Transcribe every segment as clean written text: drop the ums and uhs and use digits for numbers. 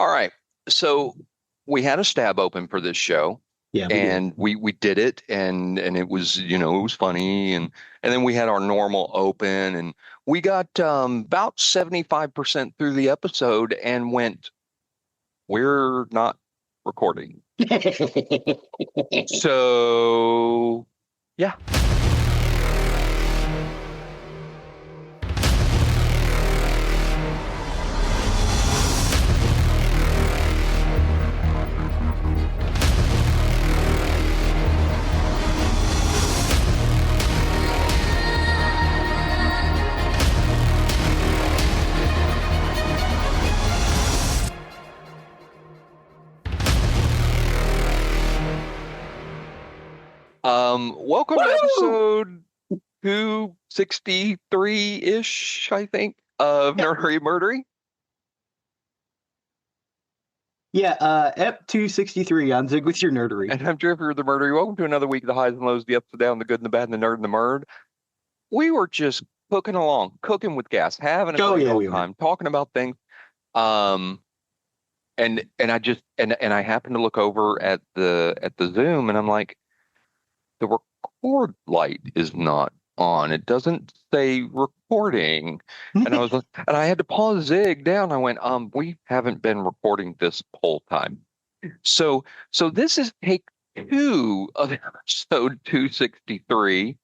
All right. So we had a stab open for this show, Yeah, we did. and we did it, and it was, it was funny, and then we had our normal open, and we got about 75% through the episode and went, we're not recording. So yeah. Welcome to episode 263-ish, I think, of Nerdery Murdery. Yeah, Ep 263 on Zig with your nerdery. And I'm Drifter the Murdery. Welcome to another week of the highs and lows, the ups and downs, the good and the bad, and the nerd and the murd. We were just cooking along, cooking with gas, having a great old time, talking about things. And I happened to look over at the Zoom, and I'm like, the record light is not on. It doesn't say recording. And I had to pause Zig down. I went, we haven't been recording this whole time. So this is take 2 of episode 263.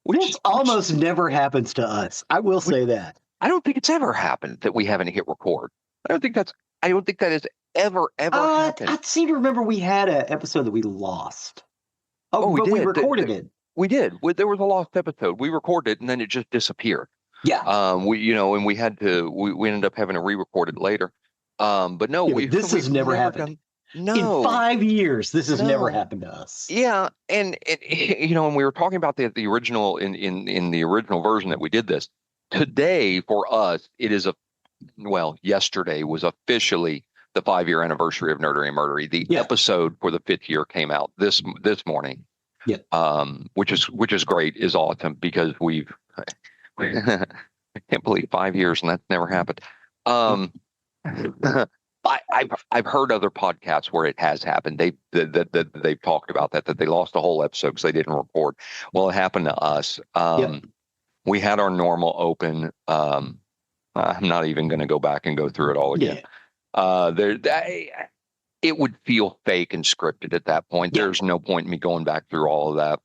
Which almost never happens to us. I will say that. I don't think it's ever happened that we haven't hit record. I don't think that has ever happened. I seem to remember we had an episode that we lost. We recorded it. We did. There was a lost episode. We recorded it, and then it just disappeared. Yeah. And we ended up having to re-record it later. But no, this has never happened. No. In 5 years, this has never happened to us. Yeah, and and we were talking about the original in the original version that we did this. Today for us, it is yesterday was officially the 5-year anniversary of Nerdery Murdery. The episode for the 5th year came out this morning. Yeah. Which is great, is awesome, because I can't believe 5 years and that's never happened. I've heard other podcasts where it has happened. They've talked about that they lost a whole episode because they didn't record. Well, it happened to us. We had our normal open. I'm not even going to go back and go through it all again. It would feel fake and scripted at that point. There's no point in me going back through all of that.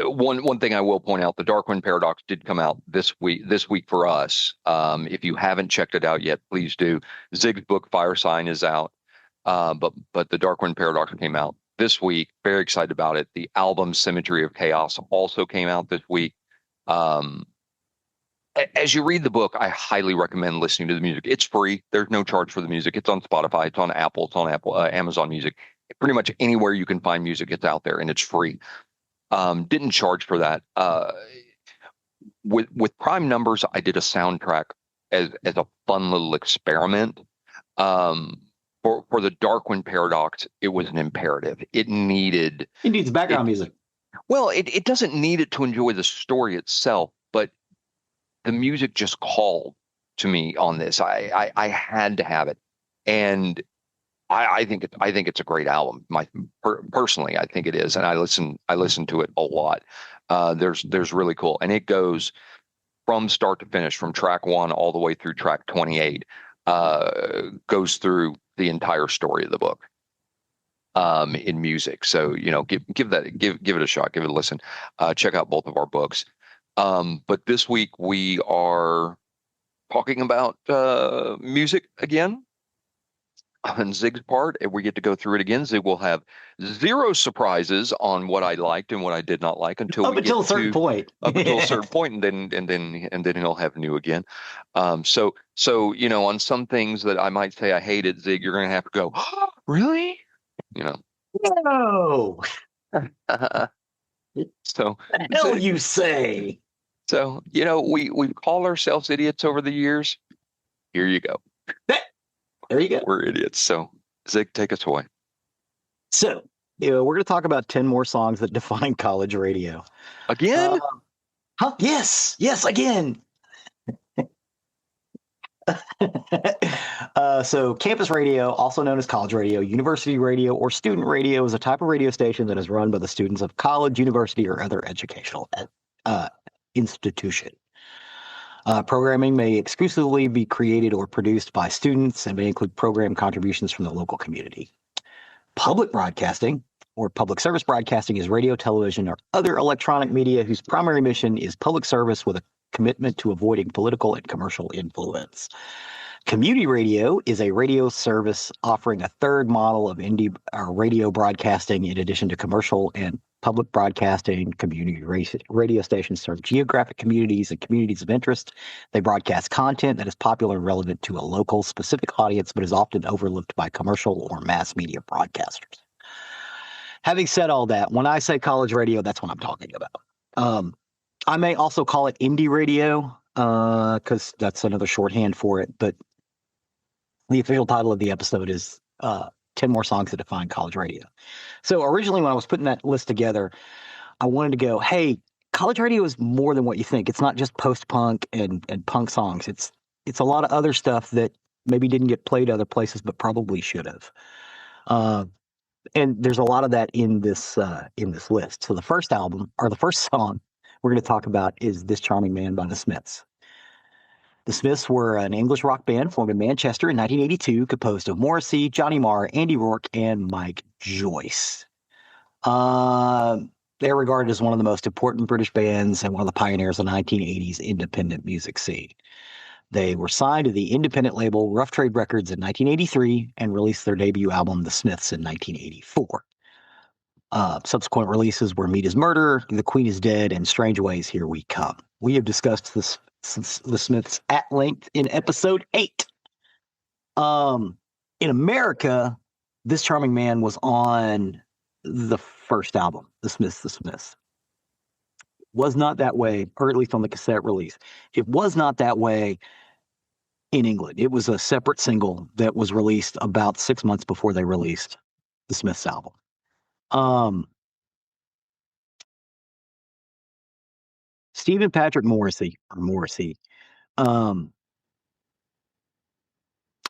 One thing I will point out, the Darkwind Paradox did come out this week for us. If you haven't checked it out yet, please do. Zig's book Fire Sign is out. But the Darkwind Paradox came out this week. Very excited about it. The album Symmetry of Chaos also came out this week. As you read the book, I highly recommend listening to the music. It's free. There's no charge for the music. It's on Spotify. It's on Apple. It's on Amazon Music. Pretty much anywhere you can find music, it's out there, and it's free. Didn't charge for that. With Prime Numbers, I did a soundtrack as a fun little experiment. For the Darkwind Paradox, it was an imperative. It needs background music. Well, it doesn't need it to enjoy the story itself, but the music just called to me on this. I had to have it, and I think it's a great album. Personally, I think it is, and I listen to it a lot. There's really cool, and it goes from start to finish, from track 1 all the way through track 28. Goes through the entire story of the book in music. So give it a shot, give it a listen. Check out both of our books. But this week we are talking about music again on Zig's part, and we get to go through it again. Zig will have 0 surprises on what I liked and what I did not like until a certain point. Up until a certain point, and then he'll have new again. So on some things that I might say I hated, Zig, you're going to have to go, oh, really? No. So the hell you say? So we've called ourselves idiots over the years. Here you go. There you go. We're idiots. So Zig, take us away. So we're going to talk about 10 more songs that define college radio. Again? Yes, again. So campus radio, also known as college radio, university radio, or student radio, is a type of radio station that is run by the students of college, university, or other educational institution. Programming may exclusively be created or produced by students and may include program contributions from the local community. Public broadcasting, or public service broadcasting, is radio, television, or other electronic media whose primary mission is public service with a commitment to avoiding political and commercial influence. Community radio is a radio service offering a third model of radio broadcasting in addition to commercial and public broadcasting. Community radio stations serve geographic communities and communities of interest. They broadcast content that is popular and relevant to a local specific audience, but is often overlooked by commercial or mass media broadcasters. Having said all that, when I say college radio, that's what I'm talking about. I may also call it indie radio because that's another shorthand for it, but the official title of the episode is 10 More Songs That Define College Radio. So originally when I was putting that list together, I wanted to go, hey, college radio is more than what you think. It's not just post-punk and punk songs. It's a lot of other stuff that maybe didn't get played other places, but probably should have. And there's a lot of that in this list. So the first album, or the first song we're going to talk about, is This Charming Man by the Smiths. The Smiths were an English rock band formed in Manchester in 1982, composed of Morrissey, Johnny Marr, Andy Rourke, and Mike Joyce. They're regarded as one of the most important British bands and one of the pioneers of the 1980s independent music scene. They were signed to the independent label Rough Trade Records in 1983 and released their debut album, The Smiths, in 1984. Subsequent releases were Meat is Murder, The Queen is Dead, and Strange Ways, Here We Come. We have discussed the Smiths at length in episode 8. In America, This Charming Man was on the first album, The Smiths. Was not that way, or at least on the cassette release. It was not that way in England. It was a separate single that was released about 6 months before they released the Smiths album. Stephen Patrick Morrissey,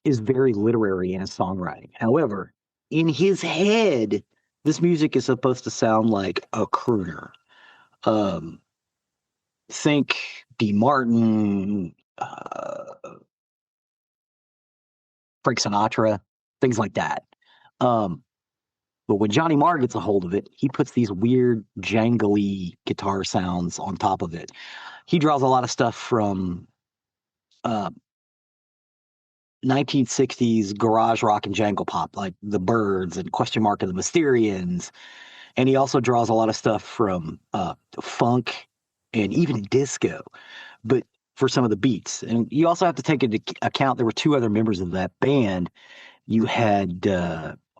is very literary in his songwriting. However, in his head, this music is supposed to sound like a crooner. Think D. Martin, Frank Sinatra, things like that. But when Johnny Marr gets a hold of it, he puts these weird, jangly guitar sounds on top of it. He draws a lot of stuff from 1960s garage rock and jangle pop, like the Byrds and Question Mark and the Mysterians. And he also draws a lot of stuff from funk and even disco, but for some of the beats. And you also have to take into account there were two other members of that band. You had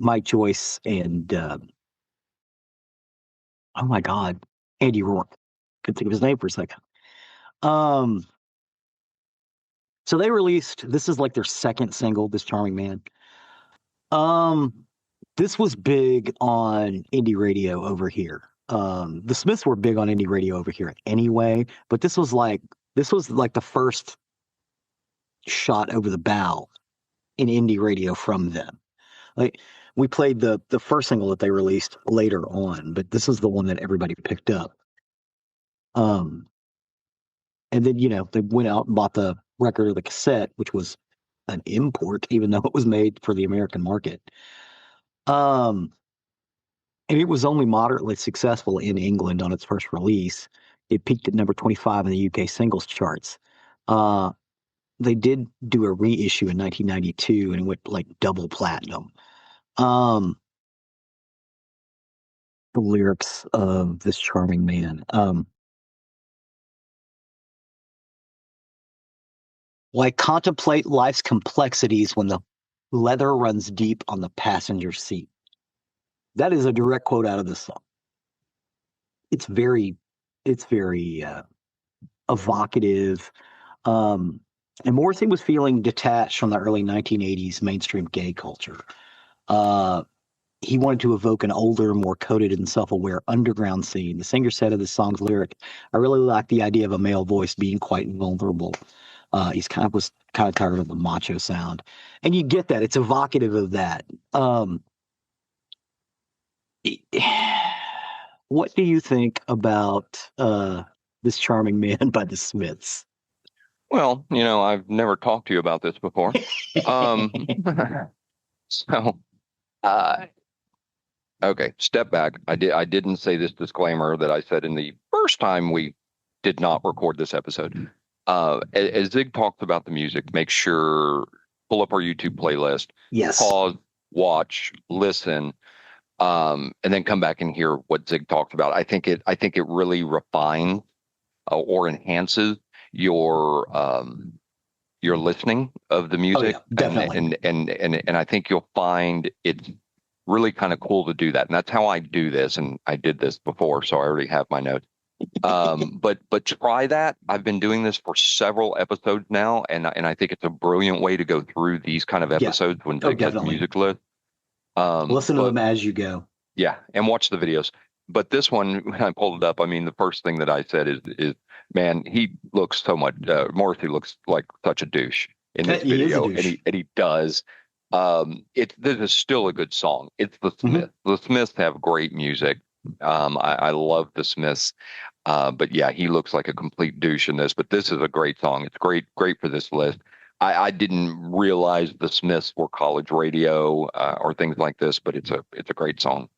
Mike Joyce and oh my God, Andy Rourke. Couldn't think of his name for a second. So they released, this is like their second single, This Charming Man. This was big on indie radio over here. The Smiths were big on indie radio over here anyway, but this was like the first shot over the bow in indie radio from them. Like, we played the first single that they released later on, but this is the one that everybody picked up. And then, they went out and bought the record or the cassette, which was an import, even though it was made for the American market. And it was only moderately successful in England on its first release. It peaked at number 25 in the UK singles charts. They did do a reissue in 1992 and it went like double platinum. The lyrics of This Charming Man. Why contemplate life's complexities when the leather runs deep on the passenger seat? That is a direct quote out of this song. It's very evocative. And Morrissey was feeling detached from the early 1980s mainstream gay culture. He wanted to evoke an older, more coded and self-aware underground scene. The singer said of the song's lyric, "I really like the idea of a male voice being quite vulnerable. He's was kind of tired of the macho sound, and you get that. It's evocative of that. What do you think about This Charming Man by the Smiths? Well, I've never talked to you about this before. Um, so, uh, okay, step back. I didn't say this disclaimer that I said in the first time we did not record this episode. As Zig talks about the music, make sure pull up our YouTube playlist, Yes. pause, watch, listen, and then come back and hear what Zig talked about. I think it really refines or enhances your listening of the music. Oh, yeah, definitely. And I think you'll find it's really kind of cool to do that. And that's how I do this. And I did this before, so I already have my notes. But try that. I've been doing this for several episodes now, and I think it's a brilliant way to go through these kind of episodes when Zig has music list. Listen to them as you go. Yeah, and watch the videos. But this one, when I pulled it up, I mean, the first thing that I said is man, he looks so much. Morrissey looks like such a douche in this video, and he does. This is still a good song. It's the Smiths. Mm-hmm. The Smiths have great music. I love the Smiths. But yeah, he looks like a complete douche in this. But this is a great song. It's great for this list. I didn't realize the Smiths were college radio or things like this, but it's a great song.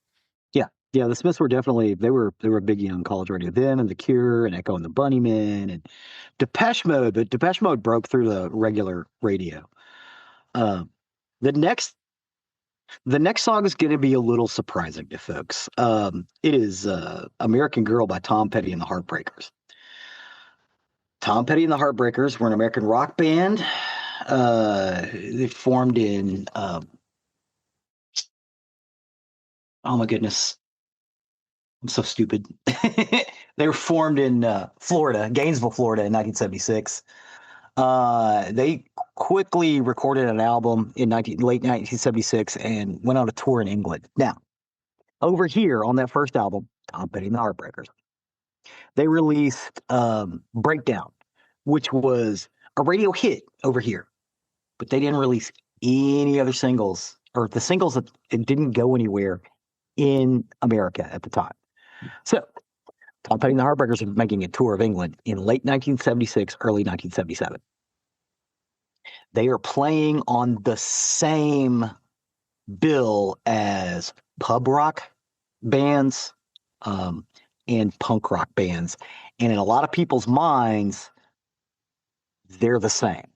Yeah, the Smiths were definitely they were big on college radio then, and The Cure and Echo and the Bunnymen and Depeche Mode, but Depeche Mode broke through the regular radio. The next song is going to be a little surprising to folks. It is American Girl by Tom Petty and the Heartbreakers. Tom Petty and the Heartbreakers were an American rock band. They formed in oh my goodness, I'm so stupid. They were formed in Florida, Gainesville, Florida, in 1976. They quickly recorded an album in late 1976 and went on a tour in England. Now, over here on that first album, Tom Petty and the Heartbreakers, they released Breakdown, which was a radio hit over here, but they didn't release any other singles, or the singles that it didn't go anywhere in America at the time. So Tom Petty and the Heartbreakers are making a tour of England in late 1976, early 1977. They are playing on the same bill as pub rock bands and punk rock bands. And in a lot of people's minds, they're the same,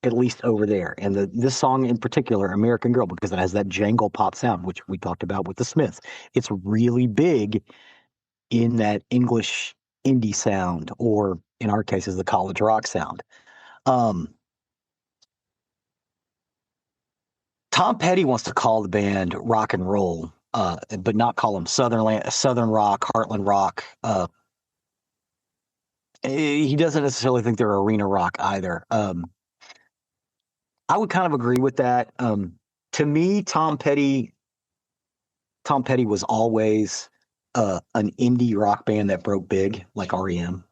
at least over there. And this song in particular, American Girl, because it has that jangle pop sound, which we talked about with the Smiths. It's really big in that English indie sound, or in our case, is the college rock sound. Tom Petty wants to call the band rock and roll, but not call them Southern rock, Heartland rock. He doesn't necessarily think they're arena rock either. I would kind of agree with that. To me, Tom Petty was always an indie rock band that broke big, like REM.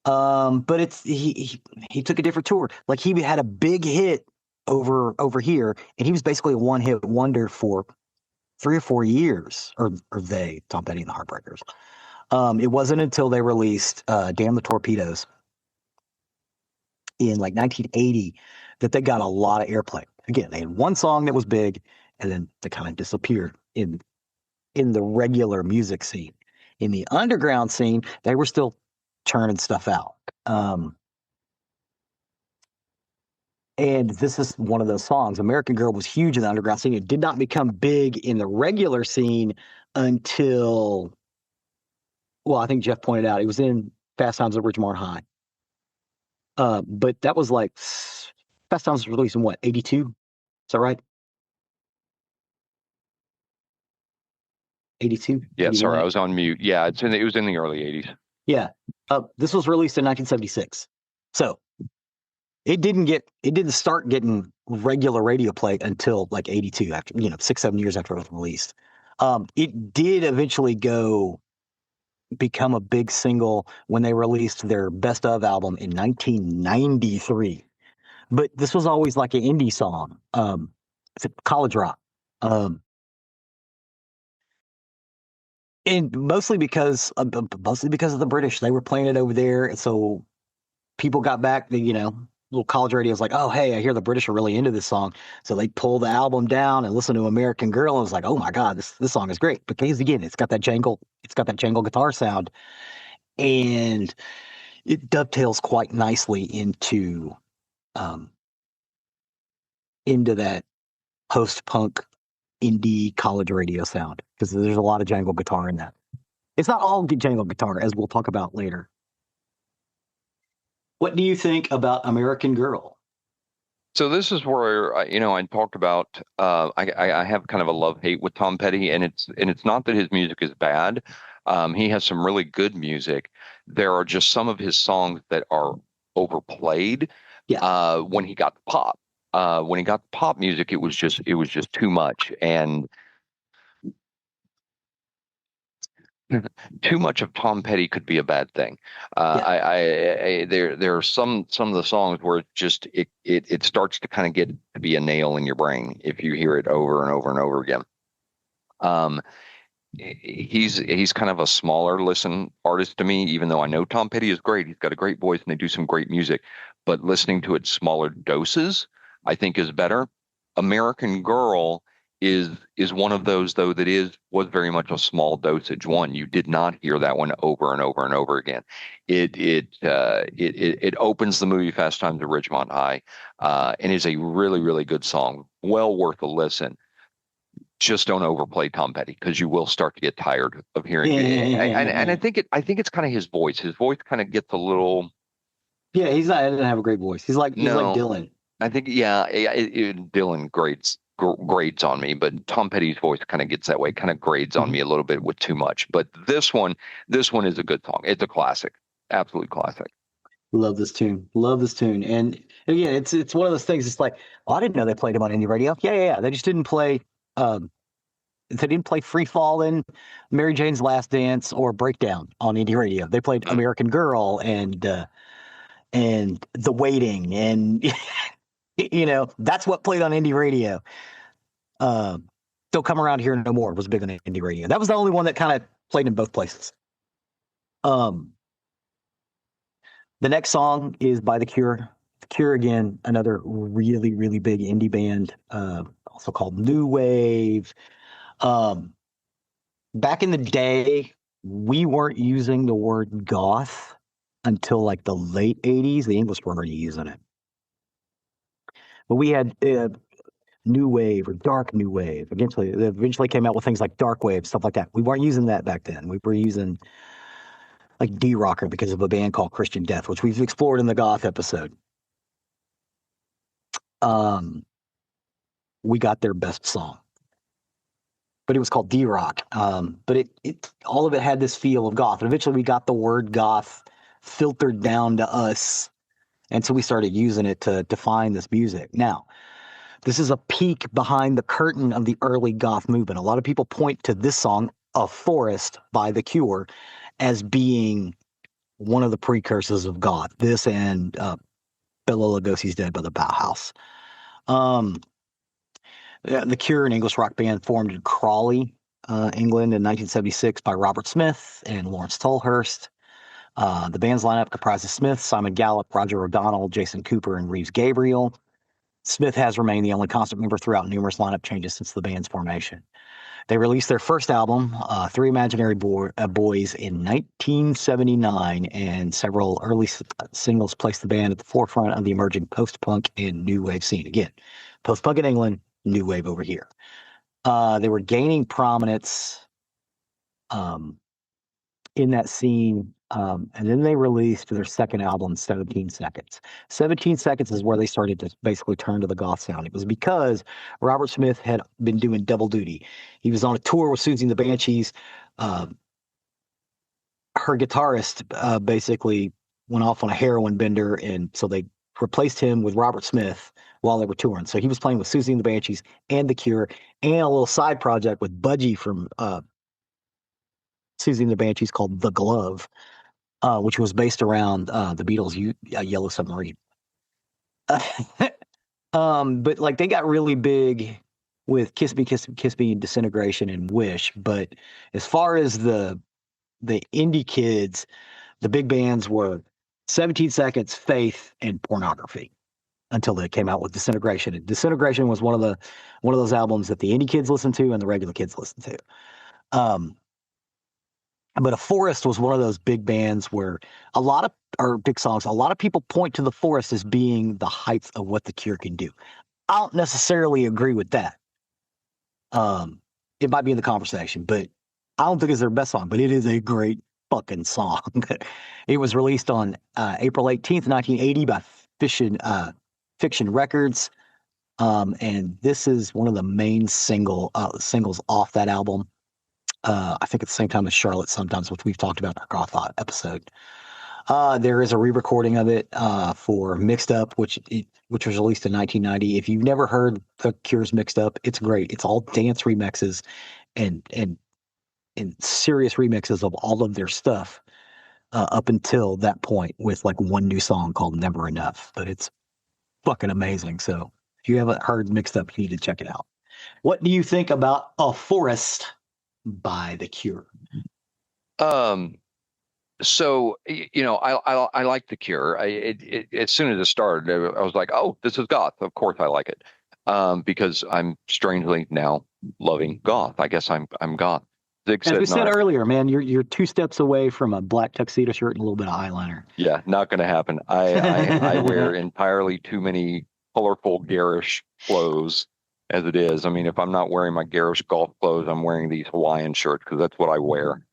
But he took a different tour. Like, he had a big hit over here, and he was basically a one-hit wonder for 3 or 4 years, or Tom Petty and the Heartbreakers. It wasn't until they released Damn the Torpedoes in like 1980 that they got a lot of airplay. Again, they had one song that was big, and then they kind of disappeared in the regular music scene. In the underground scene, they were still churning stuff out. And this is one of those songs. American Girl was huge in the underground scene. It did not become big in the regular scene until, well, I think Jeff pointed out, it was in Fast Times at Ridgemont High. But that was like, Fast Times was released in what, 82? Is that right? 82? Yeah, sorry, I was on mute. Yeah, it was in the early 80s. Yeah. This was released in 1976. So it didn't start getting regular radio play until like 82, after 6-7 years after it was released. It did eventually go become a big single when they released their Best Of album in 1993. But this was always like an indie song. It's a college rock. And mostly because of the British. They were playing it over there. So people got back, little college radio's like, oh, hey, I hear the British are really into this song. So they pull the album down and listen to American Girl, and it's like, oh my God, this song is great. Because again, it's got that jangle guitar sound, and it dovetails quite nicely into that post-punk indie college radio sound, because there's a lot of jangle guitar in that. It's not all jangle guitar, as we'll talk about later. What do you think about American Girl? So this is where I talked about I have kind of a love-hate with Tom Petty, and it's not that his music is bad. He has some really good music. There are just some of his songs that are overplayed. Yeah. When he got the pop, when he got the pop music, it was just too much, and too much of Tom Petty could be a bad thing. There are some of the songs where it starts to kind of get to be a nail in your brain if you hear it over and over and over again. He's kind of a smaller listen artist to me, even though I know Tom Petty is great. He's got a great voice and they do some great music, but listening to it smaller doses, I think, is better. American Girl is one of those, though, that was very much a small dosage one. You did not hear that one over and over and over again. It opens the movie Fast Times at Ridgemont High, and is a really, really good song, well worth a listen. Just don't overplay Tom Petty, because you will start to get tired of hearing it. And I think it's kind of his voice. His voice kind of gets a little. Yeah, he doesn't have a great voice. He's like Dylan. I think Dylan grades on me, but Tom Petty's voice kind of gets that way, kind of grades on me a little bit with too much. But this one is a good song. It's a classic, absolute classic. Love this tune. And again, it's one of those things. It's like, oh, I didn't know they played him on indie radio. Yeah. They just didn't play. They didn't play Free Fallin', Mary Jane's Last Dance, or Breakdown on indie radio. They played American Girl and The Waiting, and that's what played on indie radio. Don't Come Around Here No More was big on indie radio. That was the only one that kind of played in both places. The next song is by The Cure. The Cure, again, another really, really big indie band, also called New Wave. Back in the day, we weren't using the word goth until like the late 80s. The English weren't already using it. But we had new wave or dark new wave. They eventually came out with things like dark wave, stuff like that. We weren't using that back then. We were using like D-Rocker because of a band called Christian Death, which we've explored in the goth episode. We got their best song, but it was called D-Rock. But it all of it had this feel of goth. And eventually we got the word goth filtered down to us. And so we started using it to define this music. Now, this is a peek behind the curtain of the early goth movement. A lot of people point to this song, A Forest by The Cure, as being one of the precursors of goth. This and Bela Lugosi's Dead by the Bauhaus. The Cure, an English rock band formed in Crawley, England in 1976 by Robert Smith and Lawrence Tolhurst. The band's lineup comprises Smith, Simon Gallup, Roger O'Donnell, Jason Cooper, and Reeves Gabriel. Smith has remained the only constant member throughout numerous lineup changes since the band's formation. They released their first album, Three Imaginary Boys, in 1979, and several early singles placed the band at the forefront of the emerging post-punk and new wave scene. Again, post-punk in England, new wave over here. They were gaining prominence in that scene, and then they released their second album, 17 Seconds. 17 Seconds is where they started to basically turn to the goth sound. It was because Robert Smith had been doing double duty. He was on a tour with Susie and the Banshees. Her guitarist basically went off on a heroin bender, and so they replaced him with Robert Smith while they were touring. So he was playing with Susie and the Banshees and The Cure, and a little side project with Budgie from Susie and the Banshees called The Glove, which was based around the Beatles' Yellow Submarine. But like they got really big with Kiss Me, Kiss Me, Kiss Me, Disintegration, and Wish. But as far as the indie kids, the big bands were 17 Seconds, Faith, and Pornography until they came out with Disintegration. And Disintegration was one of those albums that the indie kids listened to and the regular kids listened to. But A Forest was one of those big bands where big songs, a lot of people point to The Forest as being the height of what The Cure can do. I don't necessarily agree with that. It might be in the conversation, but I don't think it's their best song, but it is a great fucking song. It was released on April 18th, 1980 by Fiction Records. And this is one of the main singles off that album. I think at the same time as Charlotte Sometimes, which we've talked about in our Goth episode. There is a re-recording of it for Mixed Up, which was released in 1990. If you've never heard The Cure's Mixed Up, it's great. It's all dance remixes and serious remixes of all of their stuff up until that point, with like one new song called Never Enough. But it's fucking amazing. So if you haven't heard Mixed Up, you need to check it out. What do you think about A Forest by The Cure? So, I like The Cure. As soon as it started, I was like, oh, this is goth. Of course I like it. Because I'm strangely now loving goth. I guess I'm goth. As we said earlier, man, you're 2 steps away from a black tuxedo shirt and a little bit of eyeliner. Yeah, not going to happen. I wear entirely too many colorful, garish clothes as it is. I mean, if I'm not wearing my garish golf clothes, I'm wearing these Hawaiian shirts because that's what I wear.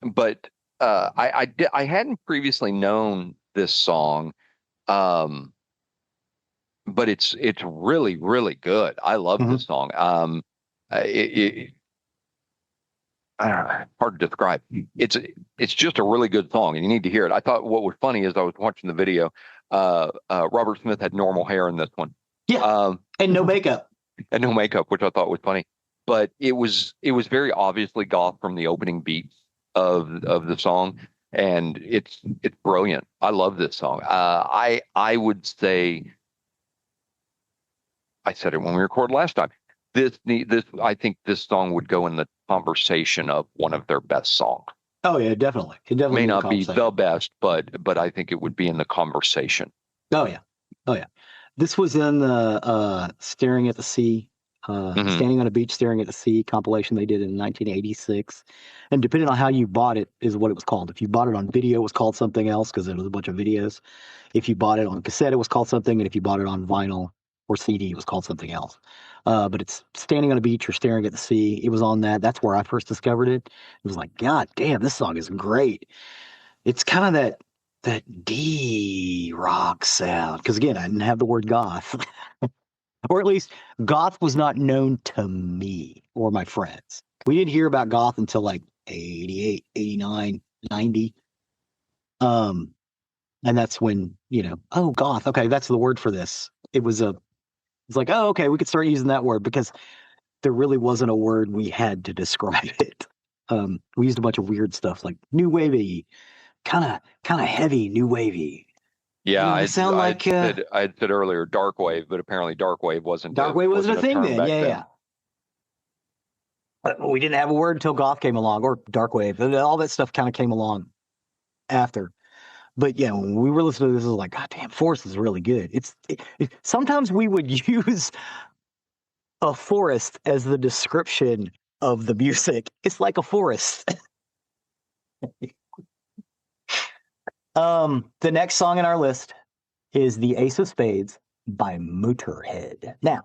But I hadn't previously known this song, but it's really, really good. I love this song. I don't know, hard to describe. It's just a really good song, and you need to hear it. I thought what was funny is I was watching the video. Robert Smith had normal hair in this one. Yeah, and no makeup. And no makeup, which I thought was funny. But it was very obviously goth from the opening beats of the song, and it's brilliant. I love this song. I would say, I said it when we recorded last time. This I think this song would go in the conversation of one of their best songs. Oh yeah, definitely. It definitely may not be the best, but I think it would be in the conversation. Oh yeah. This was in the Staring at the Sea, Standing on a Beach Staring at the Sea compilation they did in 1986. And depending on how you bought it is what it was called. If you bought it on video, it was called something else because there was a bunch of videos. If you bought it on cassette, it was called something. And if you bought it on vinyl or CD, it was called something else. But it's Standing on a Beach or Staring at the Sea. It was on that. That's where I first discovered it. It was like, God damn, this song is great. It's kind of that D rock sound. Because again, I didn't have the word goth. Or at least goth was not known to me or my friends. We didn't hear about goth until like 88, 89, 90. And that's when, oh, goth. Okay, that's the word for this. It's like, oh, okay, we could start using that word because there really wasn't a word we had to describe it. We used a bunch of weird stuff like new wavy, kind of heavy new wavy. Yeah, I had said earlier dark wave, but apparently dark wave wasn't a thing then. Yeah. We didn't have a word until goth came along or dark wave. All that stuff kind of came along after. But yeah, when we were listening to this, it was like, God damn, Forest is really good. Sometimes we would use A Forest as the description of the music. It's like a forest. The next song in our list is The Ace of Spades by Motorhead. Now,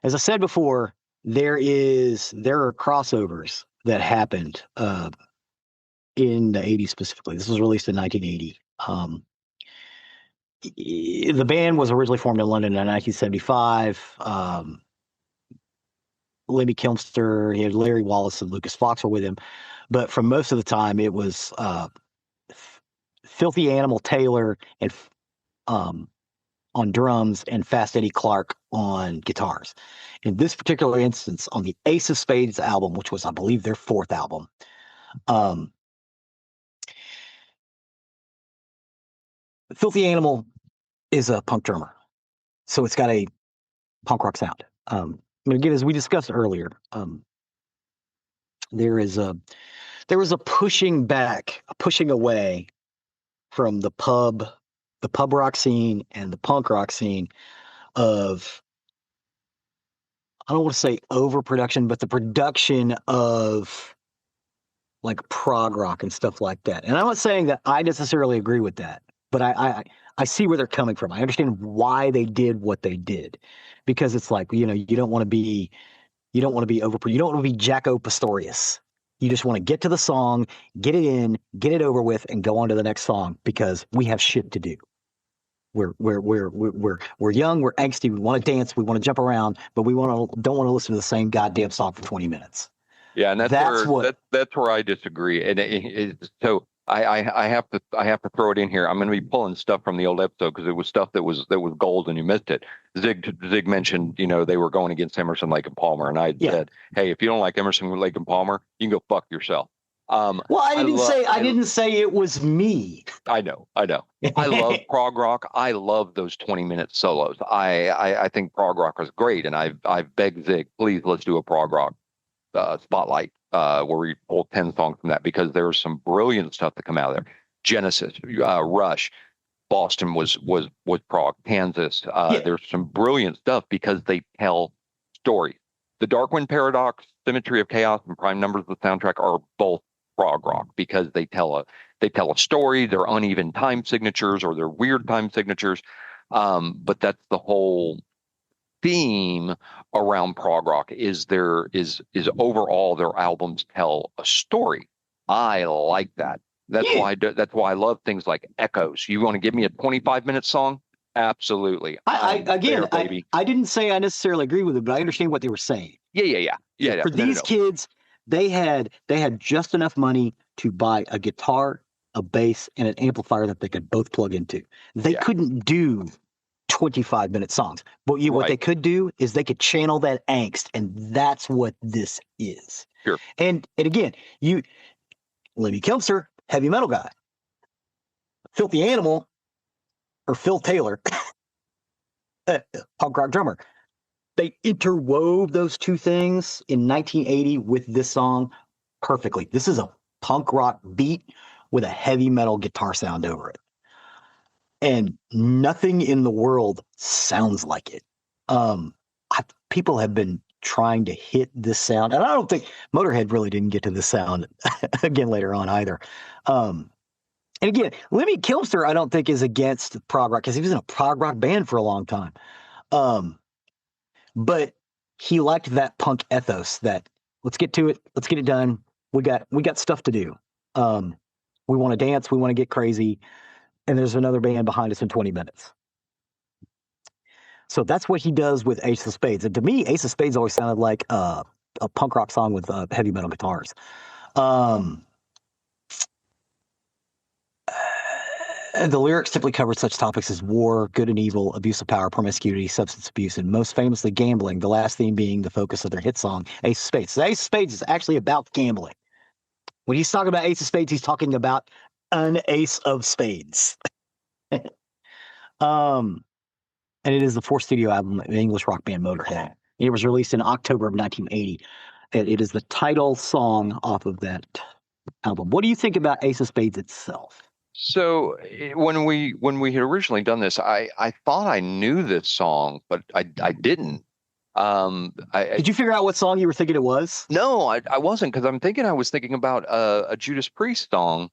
as I said before, there are crossovers that happened in the 80s specifically. This was released in 1980. The band was originally formed in London in 1975. Lemmy Kilmister, he had Larry Wallace and Lucas Fox were with him. But for most of the time, it was Filthy Animal Taylor and on drums and Fast Eddie Clark on guitars. In this particular instance, on the Ace of Spades album, which was, I believe, their fourth album, Filthy Animal is a punk drummer. So it's got a punk rock sound. But again, as we discussed earlier, there was a pushing back, a pushing away from the pub rock scene and the punk rock scene of, I don't want to say overproduction, but the production of like prog rock and stuff like that. And I'm not saying that I necessarily agree with that, but I see where they're coming from. I understand why they did what they did, because it's like, you don't want to be you don't want to be Jaco Pastorius. You just want to get to the song, get it in, get it over with, and go on to the next song because we have shit to do. We're young, we're angsty, we want to dance, we want to jump around, but don't want to listen to the same goddamn song for 20 minutes. Yeah, and that's where I disagree. And so I have to throw it in here. I'm going to be pulling stuff from the old episode because it was stuff that was gold and you missed it. Zig mentioned, they were going against Emerson, Lake and Palmer, and I said, hey, if you don't like Emerson, Lake and Palmer, you can go fuck yourself. Well, I didn't say it was me. I know. I love prog rock. I love those 20-minute solos. I think prog rock is great, and I've begged Zig, please let's do a prog rock spotlight where we pull 10 songs from that, because there's some brilliant stuff that come out of there. Genesis, Rush, Boston was prog, Kansas. There's some brilliant stuff because they tell stories. The Darkwind Paradox, Symmetry of Chaos, and Prime Numbers, the soundtrack, are both prog rock because they tell a story. They're uneven time signatures or they're weird time signatures, but that's the whole theme around prog rock. Is overall their albums tell a story. I like that. That's why I love things like Echoes. You want to give me a 25-minute song? Absolutely. I didn't say I necessarily agree with it, but I understand what they were saying. Yeah. For these kids, they had just enough money to buy a guitar, a bass, and an amplifier that they could both plug into. They couldn't do 25-minute sons, but what they could do is they could channel that angst, and that's what this is. Sure. And again, Lemmy Kilmister, heavy metal guy, Filthy Animal, or Phil Taylor, punk rock drummer. They interwove those two things in 1980 with this song perfectly. This is a punk rock beat with a heavy metal guitar sound over it. And nothing in the world sounds like it. People have been trying to hit this sound, and I don't think Motorhead really didn't get to this sound again later on either. And again, Lemmy Kilmister, I don't think is against prog rock because he was in a prog rock band for a long time. But he liked that punk ethos that let's get to it, let's get it done. We got stuff to do. We want to dance, we want to get crazy, and there's another band behind us in 20 minutes. So that's what he does with Ace of Spades. And to me, Ace of Spades always sounded like a punk rock song with heavy metal guitars. The lyrics typically covered such topics as war, good and evil, abuse of power, promiscuity, substance abuse, and most famously gambling, the last theme being the focus of their hit song, Ace of Spades. So Ace of Spades is actually about gambling. When he's talking about Ace of Spades, he's talking about an Ace of Spades. And it is the fourth studio album of the English rock band Motorhead. It was released in October of 1980. It is the title song off of that album. What do you think about Ace of Spades itself? So when we had originally done this, I thought I knew this song, but I didn't. Did you figure out what song you were thinking it was? No, I wasn't, because I was thinking about a Judas Priest song,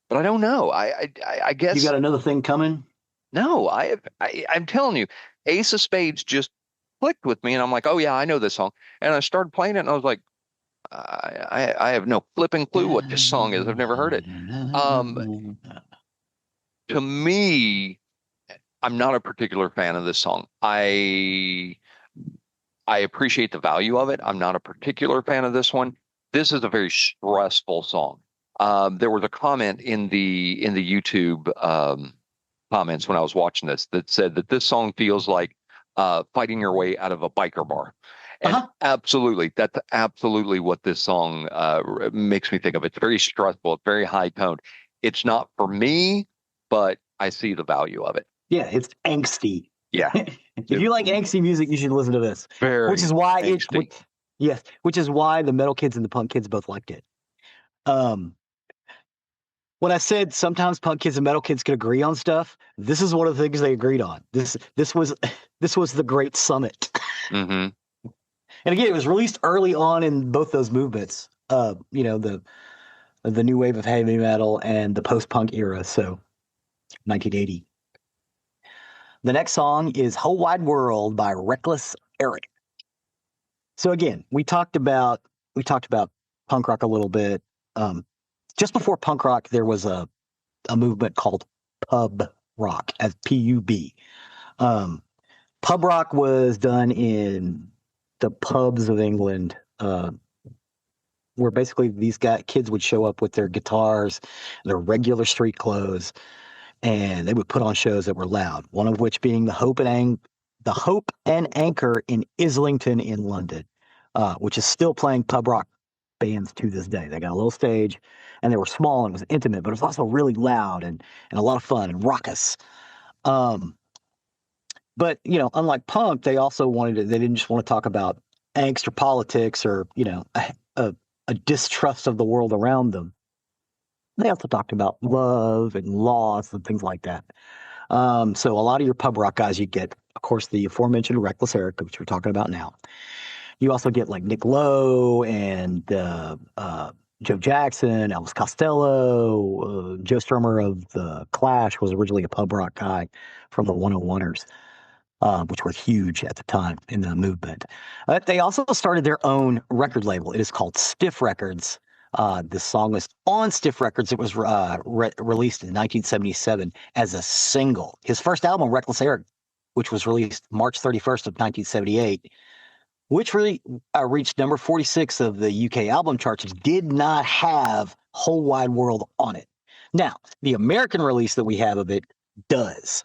but I don't know. I guess you got another thing coming. No, I'm telling you, Ace of Spades just clicked with me, and I'm like, oh yeah, I know this song, and I started playing it, and I was like, I have no flipping clue what this song is. I've never heard it. To me, I'm not a particular fan of this song. I appreciate the value of it. I'm not a particular fan of this one. This is a very stressful song. There was a comment in the YouTube comments when I was watching this that said that this song feels like fighting your way out of a biker bar. And absolutely, that's absolutely what this song makes me think of. It's very stressful. It's very high toned. It's not for me, but I see the value of it. Yeah, it's angsty. Yeah. If you like angsty music, you should listen to this. Very which is why angsty. which is why the metal kids and the punk kids both liked it. When I said sometimes punk kids and metal kids could agree on stuff, this is one of the things they agreed on. This was the great summit. Mm-hmm. And again, it was released early on in both those movements. The new wave of heavy metal and the post-punk era. So 1980. The next song is Whole Wide World by Reckless Eric. So again, we talked about punk rock a little bit. Just before punk rock, there was a movement called pub rock, as P-U-B. Pub rock was done in the pubs of England, where basically these kids would show up with their guitars, their regular street clothes, and they would put on shows that were loud. One of which being the Hope and Anchor in Islington in London, which is still playing pub rock bands to this day. They got a little stage, and they were small and it was intimate, but it was also really loud and a lot of fun and raucous. But unlike punk, they also they didn't just want to talk about angst or politics or a distrust of the world around them. They also talked about love and loss and things like that. So a lot of your pub rock guys, you get, of course, the aforementioned Reckless Eric, which we're talking about now. You also get like Nick Lowe and Joe Jackson, Elvis Costello, Joe Strummer of the Clash was originally a pub rock guy from the 101ers. Which were huge at the time in the movement. They also started their own record label. It is called Stiff Records. This song was on Stiff Records. It was released in 1977 as a single. His first album, Reckless Eric, which was released March 31st of 1978, which really reached number 46 of the UK album charts, did not have Whole Wide World on it. Now, the American release that we have of it does.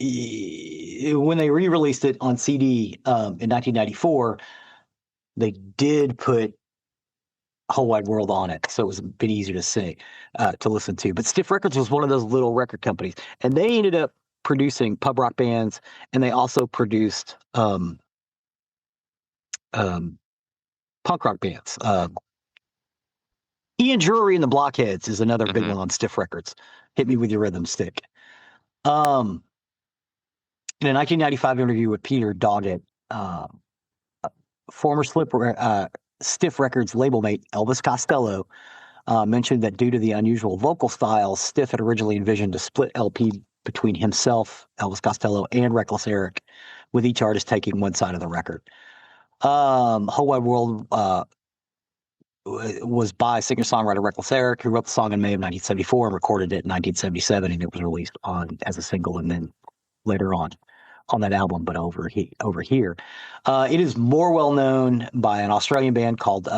When they re-released it on CD in 1994, they did put Whole Wide World on it, so it was a bit easier to listen to. But Stiff Records was one of those little record companies, and they ended up producing pub rock bands, and they also produced punk rock bands. Ian Drury and the Blockheads is another big one on Stiff Records. Hit Me With Your Rhythm Stick. In a 1995 interview with Peter Doggett, former Stiff Records label mate Elvis Costello mentioned that due to the unusual vocal styles, Stiff had originally envisioned a split LP between himself, Elvis Costello, and Reckless Eric, with each artist taking one side of the record. Whole Wide World was by singer-songwriter Reckless Eric, who wrote the song in May of 1974 and recorded it in 1977, and it was released as a single and then later on that album, but over here. It is more well known by an Australian band called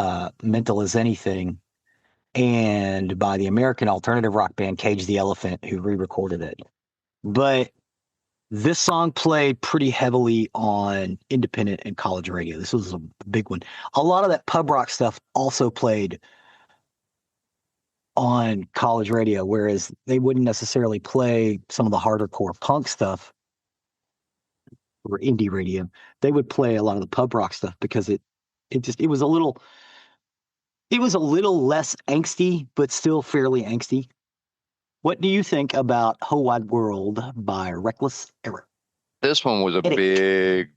Mental as Anything and by the American alternative rock band Cage the Elephant, who re-recorded it. But this song played pretty heavily on independent and college radio. This was a big one. A lot of that pub rock stuff also played on college radio, whereas they wouldn't necessarily play some of the harder core punk stuff or indie radio. They would play a lot of the pub rock stuff because it was a little less angsty, but still fairly angsty. What do you think about Whole Wide World by Reckless Eric? This one was a big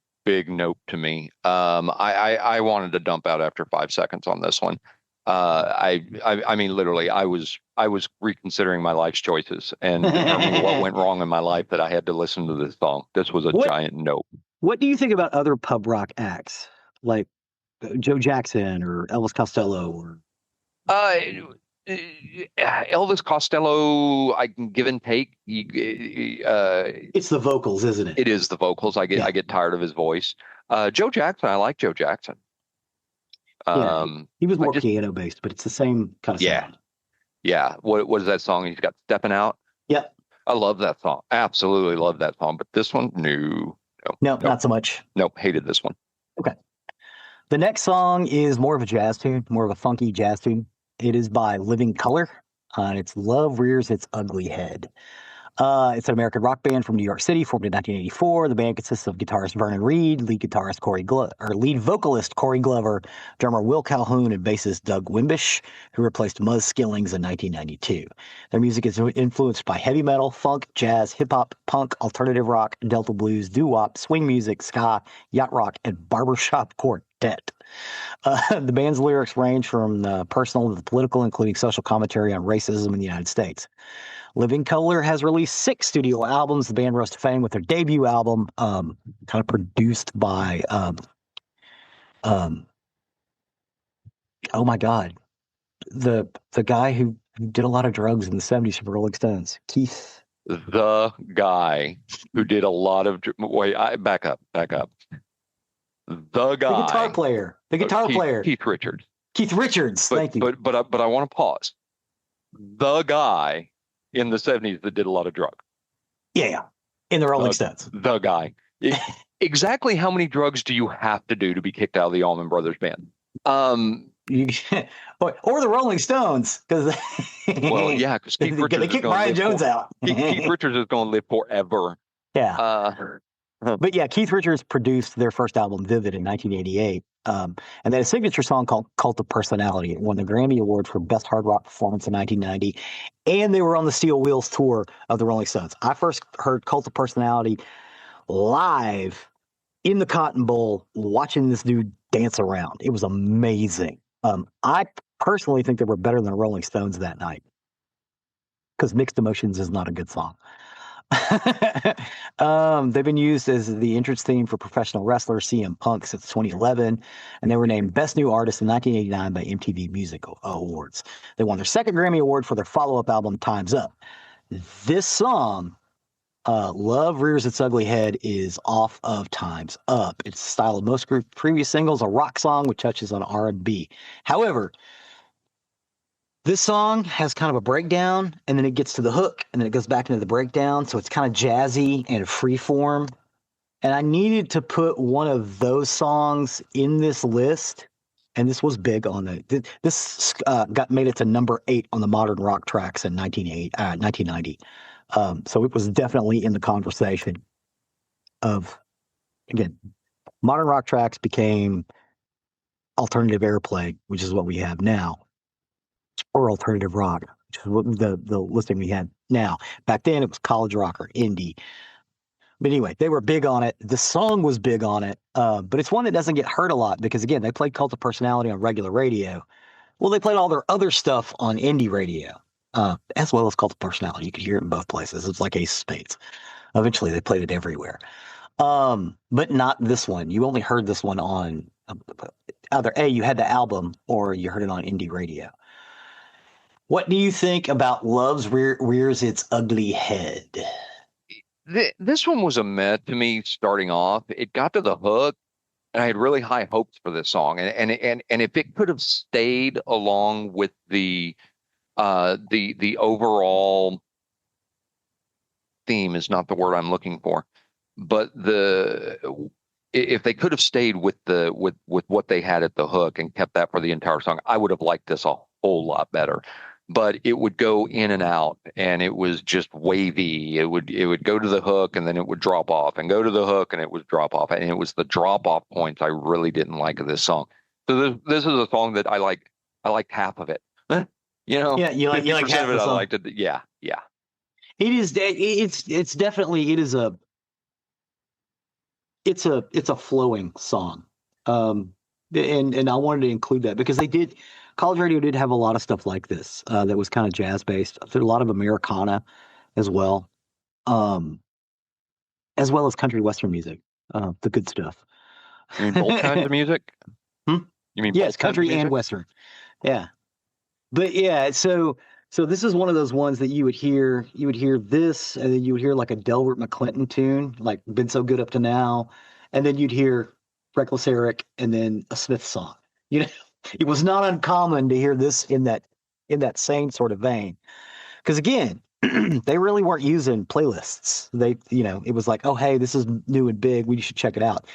note to me. I wanted to dump out after 5 seconds on this one. I mean, literally, I was reconsidering my life's choices and determining what went wrong in my life that I had to listen to this song. This was a giant note. What do you think about other pub rock acts like Joe Jackson or Elvis Costello or? Elvis Costello, I can give and take. It's the vocals, isn't it? It is the vocals. I get tired of his voice. Joe Jackson, I like Joe Jackson. He was more piano based, but it's the same kind of sound. Yeah. What is that song? He's got Stepping Out. Yep. I love that song. Absolutely love that song. But this one, no, No, not so much. no, hated this one. Okay. The next song is more of a jazz tune, more of a funky jazz tune. It is by Living Color. And it's Love Rears Its Ugly Head. It's an American rock band from New York City, formed in 1984. The band consists of guitarist Vernon Reed, lead vocalist Corey Glover, drummer Will Calhoun, and bassist Doug Wimbish, who replaced Muzz Skillings in 1992. Their music is influenced by heavy metal, funk, jazz, hip hop, punk, alternative rock, Delta blues, doo-wop, swing music, ska, yacht rock, and barbershop quartet. The band's lyrics range from the personal to the political, including social commentary on racism in the United States. Living Color has released 6 studio albums. The band rose to fame with their debut album, kind of produced by, oh my God, the guy who did a lot of drugs in the 70s for Rolling Stones, Keith. The guy who did a lot of back up. The guy, the guitar player, Keith Richards. Keith Richards. Thank you. But I want to pause. The guy in the 70s that did a lot of drugs. Yeah, in the Rolling Stones. The guy. Exactly how many drugs do you have to do to be kicked out of the Allman Brothers Band? Or the Rolling Stones, because well, yeah, because Keith Richards they kicked Brian Jones out. Keith Richards is going to live forever. Yeah. But yeah, Keith Richards produced their first album, Vivid, in 1988. And they had a signature song called Cult of Personality. It won the Grammy Award for Best Hard Rock Performance in 1990. And they were on the Steel Wheels tour of the Rolling Stones. I first heard Cult of Personality live in the Cotton Bowl, watching this dude dance around. It was amazing. I personally think they were better than the Rolling Stones that night, because Mixed Emotions is not a good song. They've been used as the entrance theme for professional wrestler CM Punk since 2011, and they were named Best New Artist in 1989 by MTV Music Awards. They won their second Grammy Award for their follow-up album, Time's Up. This song, Love Rears Its Ugly Head, is off of Time's Up. It's the style of most previous singles, a rock song with touches on R&B. However, this song has kind of a breakdown, and then it gets to the hook, and then it goes back into the breakdown. So it's kind of jazzy and free form. And I needed to put one of those songs in this list, and this was big on the. This made it to number 8 on the modern rock tracks in 1990. So it was definitely in the conversation of, again, modern rock tracks became alternative airplay, which is what we have now. Or alternative rock, which is what the listing we had now. Back then, it was college rock or indie. But anyway, they were big on it. The song was big on it, but it's one that doesn't get heard a lot because, again, they played Cult of Personality on regular radio. Well, they played all their other stuff on indie radio, as well as Cult of Personality. You could hear it in both places. It's like Ace of Spades. Eventually, they played it everywhere, but not this one. You only heard this one on either A, you had the album, or you heard it on indie radio. What do you think about Love's Rears Its Ugly Head? This one was a mess to me starting off. It got to the hook, and I had really high hopes for this song. And if it could have stayed along with the overall theme is not the word I'm looking for, but if they could have stayed with what they had at the hook and kept that for the entire song, I would have liked this a whole lot better. But it would go in and out, and it was just wavy. It would go to the hook, and then it would drop off, and go to the hook, and it would drop off. And it was the drop off points I really didn't like of this song. So this is a song that I like. I liked half of it. You know, yeah, you like half of it. I liked it. Yeah. It is. It's definitely. It is a. It's a flowing song, and I wanted to include that because they did. College radio did have a lot of stuff like this that was kind of jazz based. A lot of Americana as well as country western music, the good stuff. You mean both kinds of music? You mean yes, country and western. Yeah, but yeah, so this is one of those ones that you would hear this, and then you would hear like a Delbert McClinton tune, like "Been So Good Up to Now," and then you'd hear Reckless Eric, and then a Smith song. You know. It was not uncommon to hear this in that same sort of vein. Because again, they really weren't using playlists. It was like, oh, hey, this is new and big. We should check it out.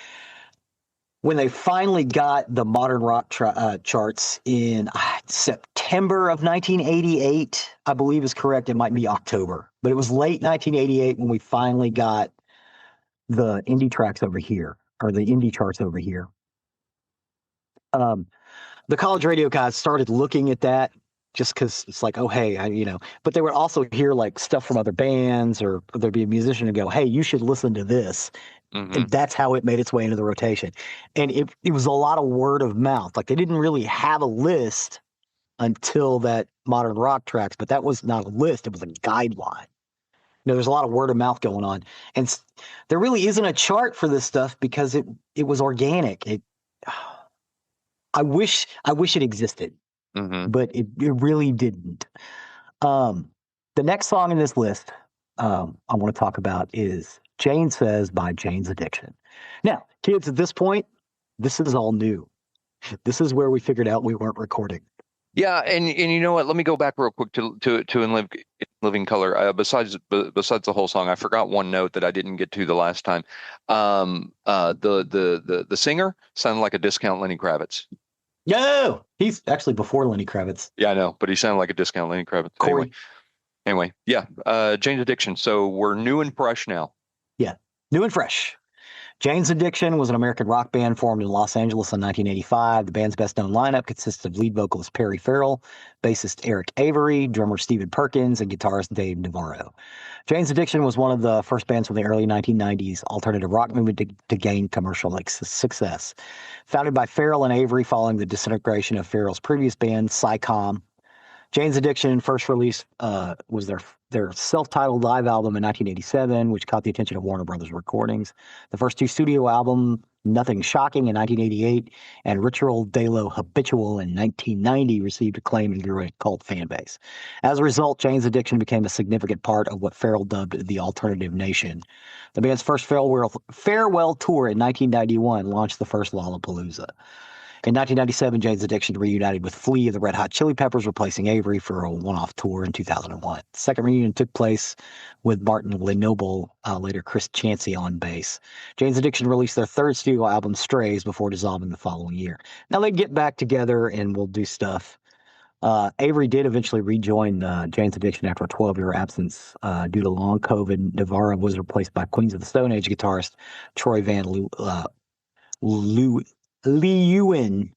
When they finally got the modern rock charts in September of 1988, I believe is correct. It might be October, but it was late 1988 when we finally got the indie tracks over here, or the indie charts over here. The college radio guys started looking at that just because it's like, oh, hey, but they would also hear like stuff from other bands, or there'd be a musician and go, hey, you should listen to this. And that's how it made its way into the rotation. And it was a lot of word of mouth. Like they didn't really have a list until that modern rock tracks, but that was not a list. It was a guideline. There's a lot of word of mouth going on. And there really isn't a chart for this stuff because it was organic. I wish it existed, but it really didn't. The next song in this list I want to talk about is Jane Says by Jane's Addiction. Now, kids, at this point, this is all new. This is where we figured out we weren't recording. Yeah, and you know what? Let me go back real quick to In Living Color. Besides the whole song, I forgot one note that I didn't get to the last time. The singer sounded like a discount Lenny Kravitz. No, he's actually before Lenny Kravitz. Yeah, I know, but he sounded like a discount Lenny Kravitz. Corey. Anyway, yeah, Jane's Addiction. So we're new and fresh now. Yeah, new and fresh. Jane's Addiction was an American rock band formed in Los Angeles in 1985. The band's best-known lineup consists of lead vocalist Perry Farrell, bassist Eric Avery, drummer Stephen Perkins, and guitarist Dave Navarro. Jane's Addiction was one of the first bands from the early 1990s alternative rock movement to gain commercial success. Founded by Farrell and Avery following the disintegration of Farrell's previous band, Psycom, Jane's Addiction first release was their self-titled live album in 1987, which caught the attention of Warner Brothers Recordings. The first two studio albums, Nothing Shocking in 1988 and Ritual de lo Habitual in 1990, received acclaim and grew a cult fan base. As a result, Jane's Addiction became a significant part of what Farrell dubbed the Alternative Nation. The band's first farewell tour in 1991 launched the first Lollapalooza. In 1997, Jane's Addiction reunited with Flea of the Red Hot Chili Peppers, replacing Avery for a one-off tour in 2001. The second reunion took place with Martin Lenoble, later Chris Chansey on bass. Jane's Addiction released their third studio album, Strays, before dissolving the following year. Now they get back together and will do stuff. Avery did eventually rejoin Jane's Addiction after a 12-year absence due to long COVID. Navarro was replaced by Queens of the Stone Age guitarist Troy Van Leeuwen,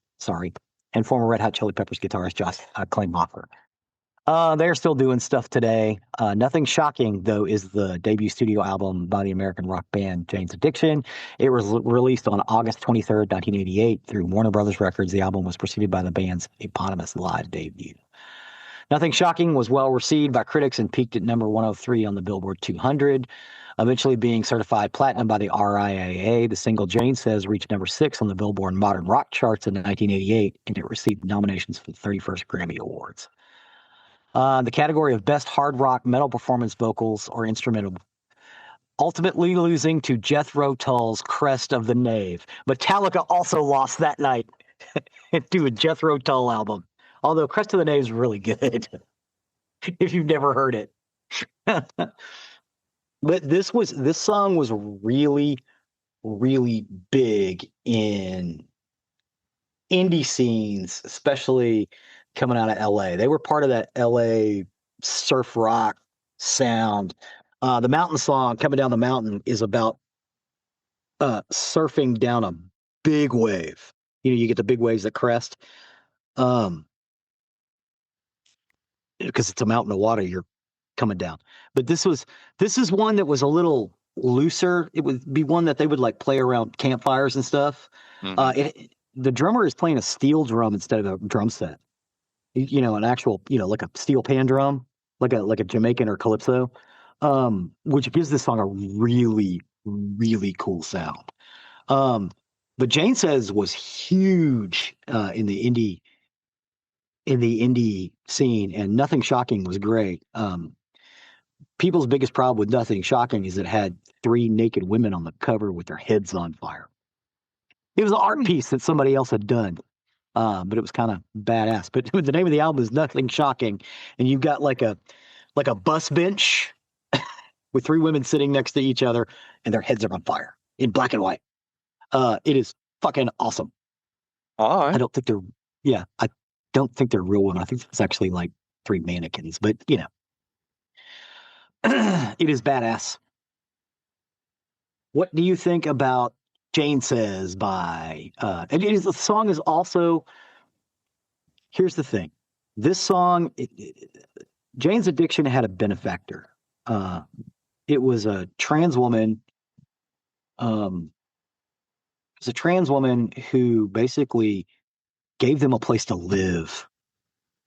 and former Red Hot Chili Peppers guitarist Josh Klinghoffer. They're still doing stuff today. Nothing Shocking, though, is the debut studio album by the American rock band Jane's Addiction. It was released on August 23rd, 1988 through Warner Brothers Records. The album was preceded by the band's eponymous live debut. Nothing Shocking was well received by critics and peaked at number 103 on the Billboard 200. Eventually being certified platinum by the RIAA, the single Jane Says reached number 6 on the Billboard Modern Rock charts in 1988, and it received nominations for the 31st Grammy Awards. The category of Best Hard Rock Metal Performance Vocals or Instrumental, ultimately losing to Jethro Tull's Crest of the Knave. Metallica also lost that night to a Jethro Tull album, although Crest of the Knave is really good, if you've never heard it. But this song was really, really big in indie scenes, especially coming out of LA. They were part of that LA surf rock sound. The Mountain song, Coming Down the Mountain, is about surfing down a big wave. You get the big waves that crest. Because it's a mountain of water, you're coming down. But this is one that was a little looser. It would be one that they would like play around campfires and stuff. The drummer is playing a steel drum instead of a drum set. An actual, like a steel pan drum, like a Jamaican or calypso, which gives this song a really, really cool sound. But Jane Says was huge in the indie scene, and Nothing Shocking was great. People's biggest problem with Nothing Shocking is it had 3 naked women on the cover with their heads on fire. It was an art piece that somebody else had done, but it was kind of badass. But the name of the album is Nothing Shocking, and you've got like a like a bus bench with three women sitting next to each other, and their heads are on fire in black and white. It is fucking awesome. All right. I don't think they're real women. I think it's actually like three mannequins, but it is badass. What do you think about Jane Says by the song is also, here's the thing. This song, Jane's Addiction had a benefactor. It was a trans woman. It was a trans woman who basically gave them a place to live,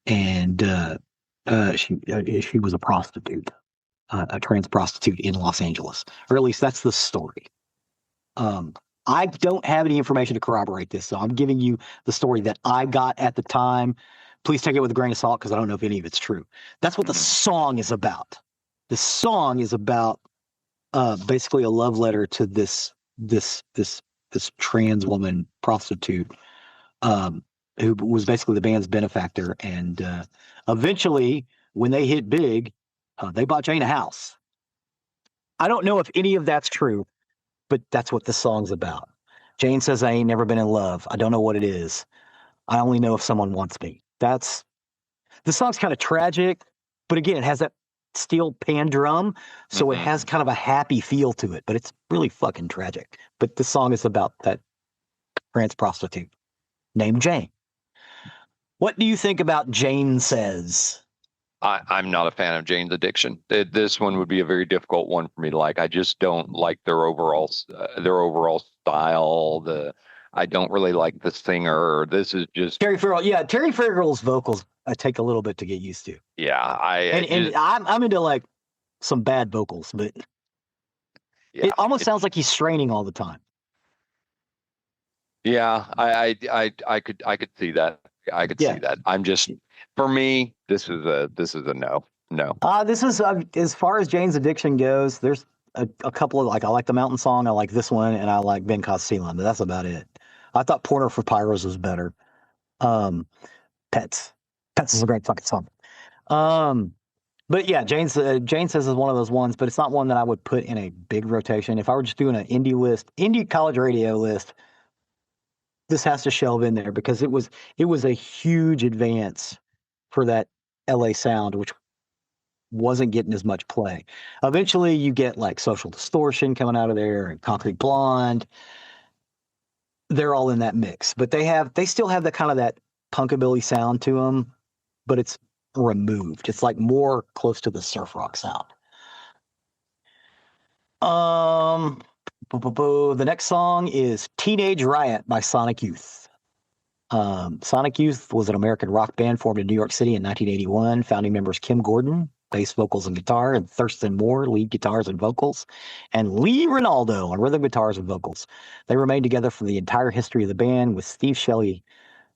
and she was a prostitute, a trans prostitute in Los Angeles, or at least that's the story. I don't have any information to corroborate this, so I'm giving you the story that I got at the time. Please take it with a grain of salt because I don't know if any of it's true. That's what the song is about. The song is about basically a love letter to this trans woman prostitute who was basically the band's benefactor. And eventually, when they hit big, they bought Jane a house. I don't know if any of that's true, but that's what the song's about. Jane says, I ain't never been in love. I don't know what it is. I only know if someone wants me. The song's kind of tragic, but again, it has that steel pan drum, so it has kind of a happy feel to it, but it's really fucking tragic. But the song is about that trans prostitute named Jane. What do you think about Jane Says? I'm not a fan of Jane's Addiction. This one would be a very difficult one for me to like. I just don't like their overall style. I don't really like the singer. This is just Terry Farrell. Yeah, Terry Farrell's vocals take a little bit to get used to. Yeah, I'm into like some bad vocals, but it almost sounds like he's straining all the time. Yeah, I could see that. I could see that. I'm just, for me, this is a no. This is as far as Jane's Addiction goes. There's a couple of, like, I like the Mountain Song, I like this one, and I like Ben Costello, but that's about it. I thought Porter for Pyros was better. Pets is a great fucking song. But yeah, Jane Says is one of those ones, but it's not one that I would put in a big rotation. If I were just doing an indie college radio list, this has to shelve in there because it was a huge advance for that LA sound, which wasn't getting as much play. Eventually you get like Social Distortion coming out of there and Concrete Blonde. They're all in that mix, but they still have that kind of that punkabilly sound to them, but it's removed. It's like more close to the surf rock sound. The next song is Teenage Riot by Sonic Youth. Sonic Youth was an American rock band formed in New York City in 1981. Founding members Kim Gordon, bass, vocals, and guitar, and Thurston Moore, lead guitars and vocals, and Lee Ronaldo on rhythm guitars and vocals. They remained together for the entire history of the band, with Steve Shelley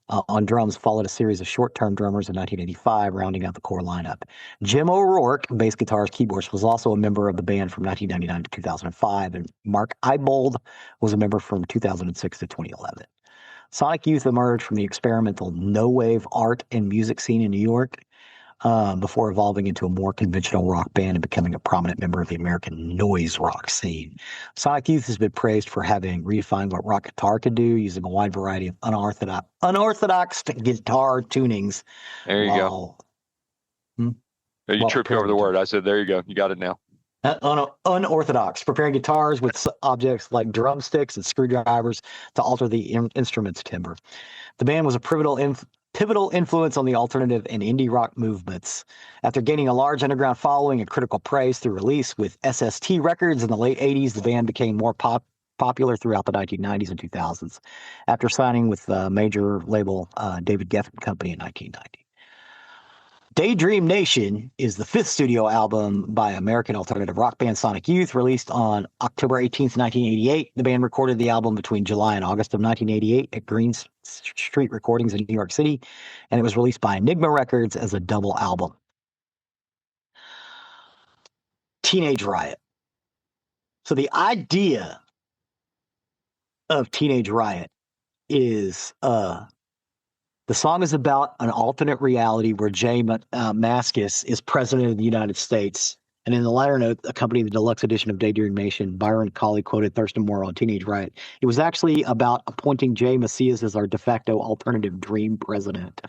on drums, followed a series of short-term drummers in 1985, rounding out the core lineup. Jim O'Rourke, bass guitars, keyboards, was also a member of the band from 1999 to 2005, and Mark Eibold was a member from 2006 to 2011. Sonic Youth emerged from the experimental no-wave art and music scene in New York before evolving into a more conventional rock band and becoming a prominent member of the American noise rock scene. Sonic Youth has been praised for having redefined what rock guitar could do, using a wide variety of unorthodox guitar tunings. There you go. You tripped over the word. I said, there you go. You got it now. Unorthodox, preparing guitars with objects like drumsticks and screwdrivers to alter the instrument's timbre. The band was a pivotal influence on the alternative and indie rock movements. After gaining a large underground following and critical praise through release with SST Records in the late 80s, the band became more popular throughout the 1990s and 2000s, after signing with major label David Geffen Company in 1990. Daydream Nation is the fifth studio album by American alternative rock band Sonic Youth, released on October 18th, 1988. The band recorded the album between July and August of 1988 at Green Street Recordings in New York City, and it was released by Enigma Records as a double album. Teenage Riot. So the idea of Teenage Riot is The song is about an alternate reality where Jay Mascis is president of the United States. And in the liner note, accompanying the deluxe edition of Daydream Nation, Byron Colley quoted Thurston Moore on Teenage Riot. It was actually about appointing Jay Macias as our de facto alternative dream president.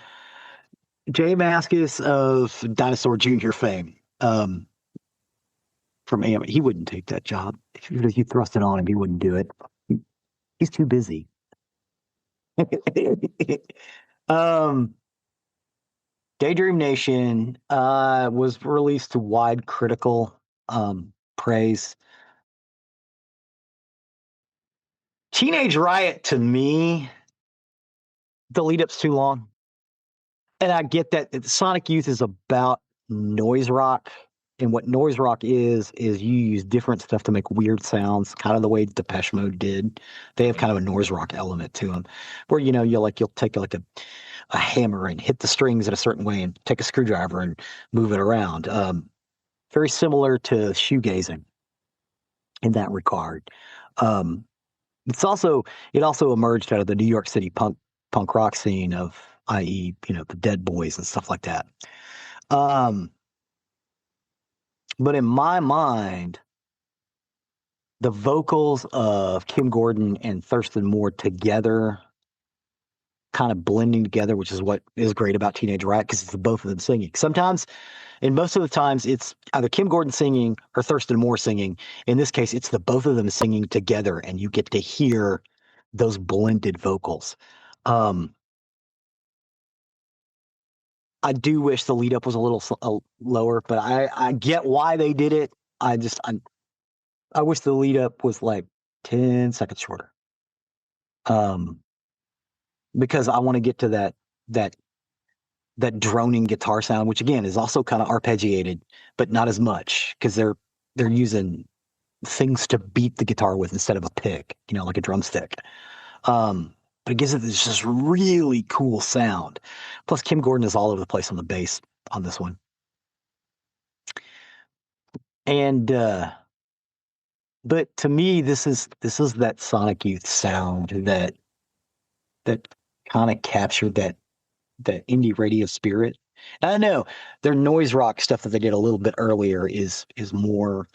Jay Mascis of Dinosaur Jr. fame. From AM, he wouldn't take that job. If you thrust it on him, he wouldn't do it. He's too busy. Daydream Nation was released to wide critical praise. Teenage Riot, to me, the lead up's too long. And I get that Sonic Youth is about noise rock. And what noise rock is you use different stuff to make weird sounds, kind of the way Depeche Mode did. They have kind of a noise rock element to them, where you'll take like a hammer and hit the strings in a certain way, and take a screwdriver and move it around. Very similar to shoegazing in that regard. It also emerged out of the New York City punk rock scene of, i.e., the Dead Boys and stuff like that. But in my mind, the vocals of Kim Gordon and Thurston Moore together, kind of blending together, which is what is great about Teenage Riot, because it's the both of them singing. Sometimes, and most of the times, it's either Kim Gordon singing or Thurston Moore singing. In this case, it's the both of them singing together, and you get to hear those blended vocals. I do wish the lead up was a little lower, but I get why they did it. I wish the lead up was like 10 seconds shorter. Because I want to get to that droning guitar sound, which again is also kind of arpeggiated, but not as much, because they're using things to beat the guitar with instead of a pick, like a drumstick. But it gives it this just really cool sound. Plus, Kim Gordon is all over the place on the bass on this one. And but to me, this is that Sonic Youth sound that kind of captured that indie radio spirit. And I know their noise rock stuff that they did a little bit earlier is more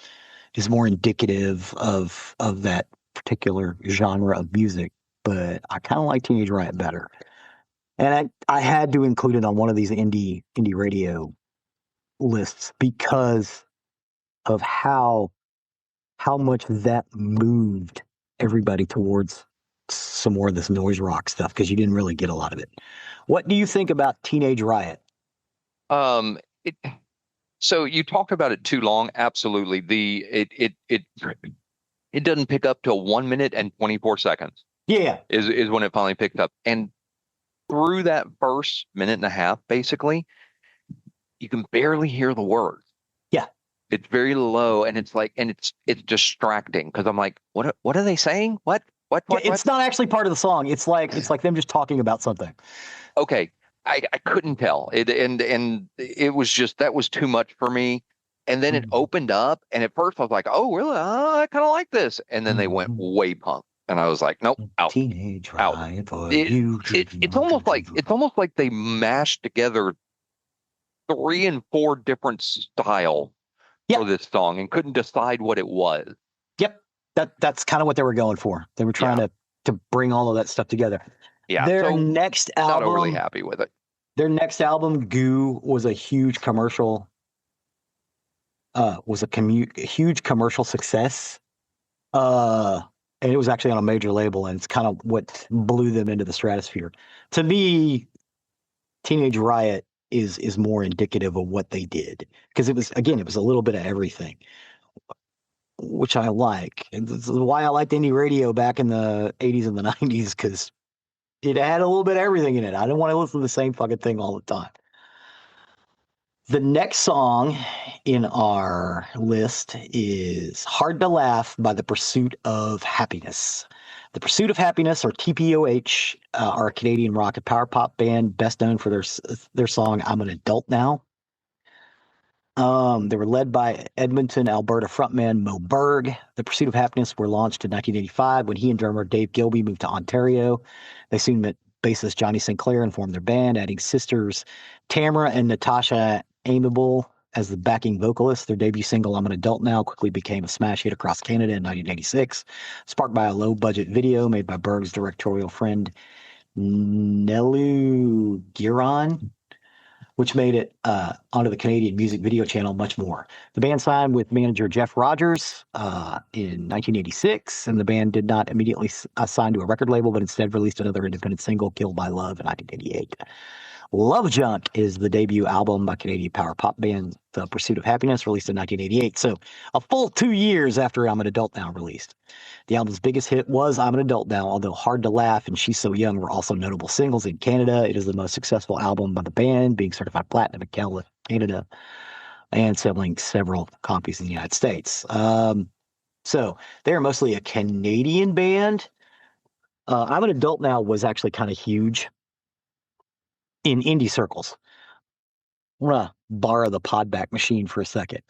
indicative of that particular genre of music. But I kind of like Teenage Riot better. And I had to include it on one of these indie radio lists because of how much that moved everybody towards some more of this noise rock stuff, because you didn't really get a lot of it. What do you think about Teenage Riot? So you talked about it too long. Absolutely. It doesn't pick up till 1 minute and 24 seconds. Yeah. Is when it finally picked up. And through that first minute and a half, basically, you can barely hear the words. Yeah. It's very low, and it's distracting, because I'm like, what are they saying? What? It's not actually part of the song. It's like them just talking about something. Okay. I couldn't tell it, and it was just, that was too much for me. And then it opened up, and at first I was like, oh really? I kind of like this. And then they went way punk. And I was like, nope, out. Teenage Riot. It's almost like they mashed together 3 and 4 different styles for this song and couldn't decide what it was. Yep, that's kind of what they were going for. They were trying to bring all of that stuff together. Yeah. Their next album, not overly happy with it. Their next album, Goo, was a huge commercial. Huge commercial success. And it was actually on a major label, and it's kind of what blew them into the stratosphere. To me, Teenage Riot is more indicative of what they did, because it was a little bit of everything, which I like. And this is why I liked indie radio back in the 80s and the 90s, because it had a little bit of everything in it. I didn't want to listen to the same fucking thing all the time. The next song in our list is Hard to Laugh by The Pursuit of Happiness. The Pursuit of Happiness, or TPOH, are a Canadian rock and power pop band best known for their song I'm an Adult Now. They were led by Edmonton, Alberta frontman Mo Berg. The Pursuit of Happiness were launched in 1985 when he and drummer Dave Gilby moved to Ontario. They soon met bassist Johnny Sinclair and formed their band, adding sisters Tamara and Natasha Amable as the backing vocalists. Their debut single, I'm an Adult Now, quickly became a smash hit across Canada in 1986, sparked by a low-budget video made by Berg's directorial friend Nelu Giron, which made it onto the Canadian music video channel much more. The band signed with manager Jeff Rogers in 1986, and the band did not immediately sign to a record label, but instead released another independent single, Killed by Love, in 1988. Love Junk is the debut album by Canadian power pop band The Pursuit of Happiness, released in 1988. So a full 2 years after I'm an Adult Now released. The album's biggest hit was I'm an Adult Now, although Hard to Laugh and She's So Young were also notable singles in Canada. It is the most successful album by the band, being certified platinum in Canada and selling several copies in the United States. So they're mostly a Canadian band. I'm an Adult Now was actually kind of huge in indie circles. I'm going to borrow the Podback machine for a second.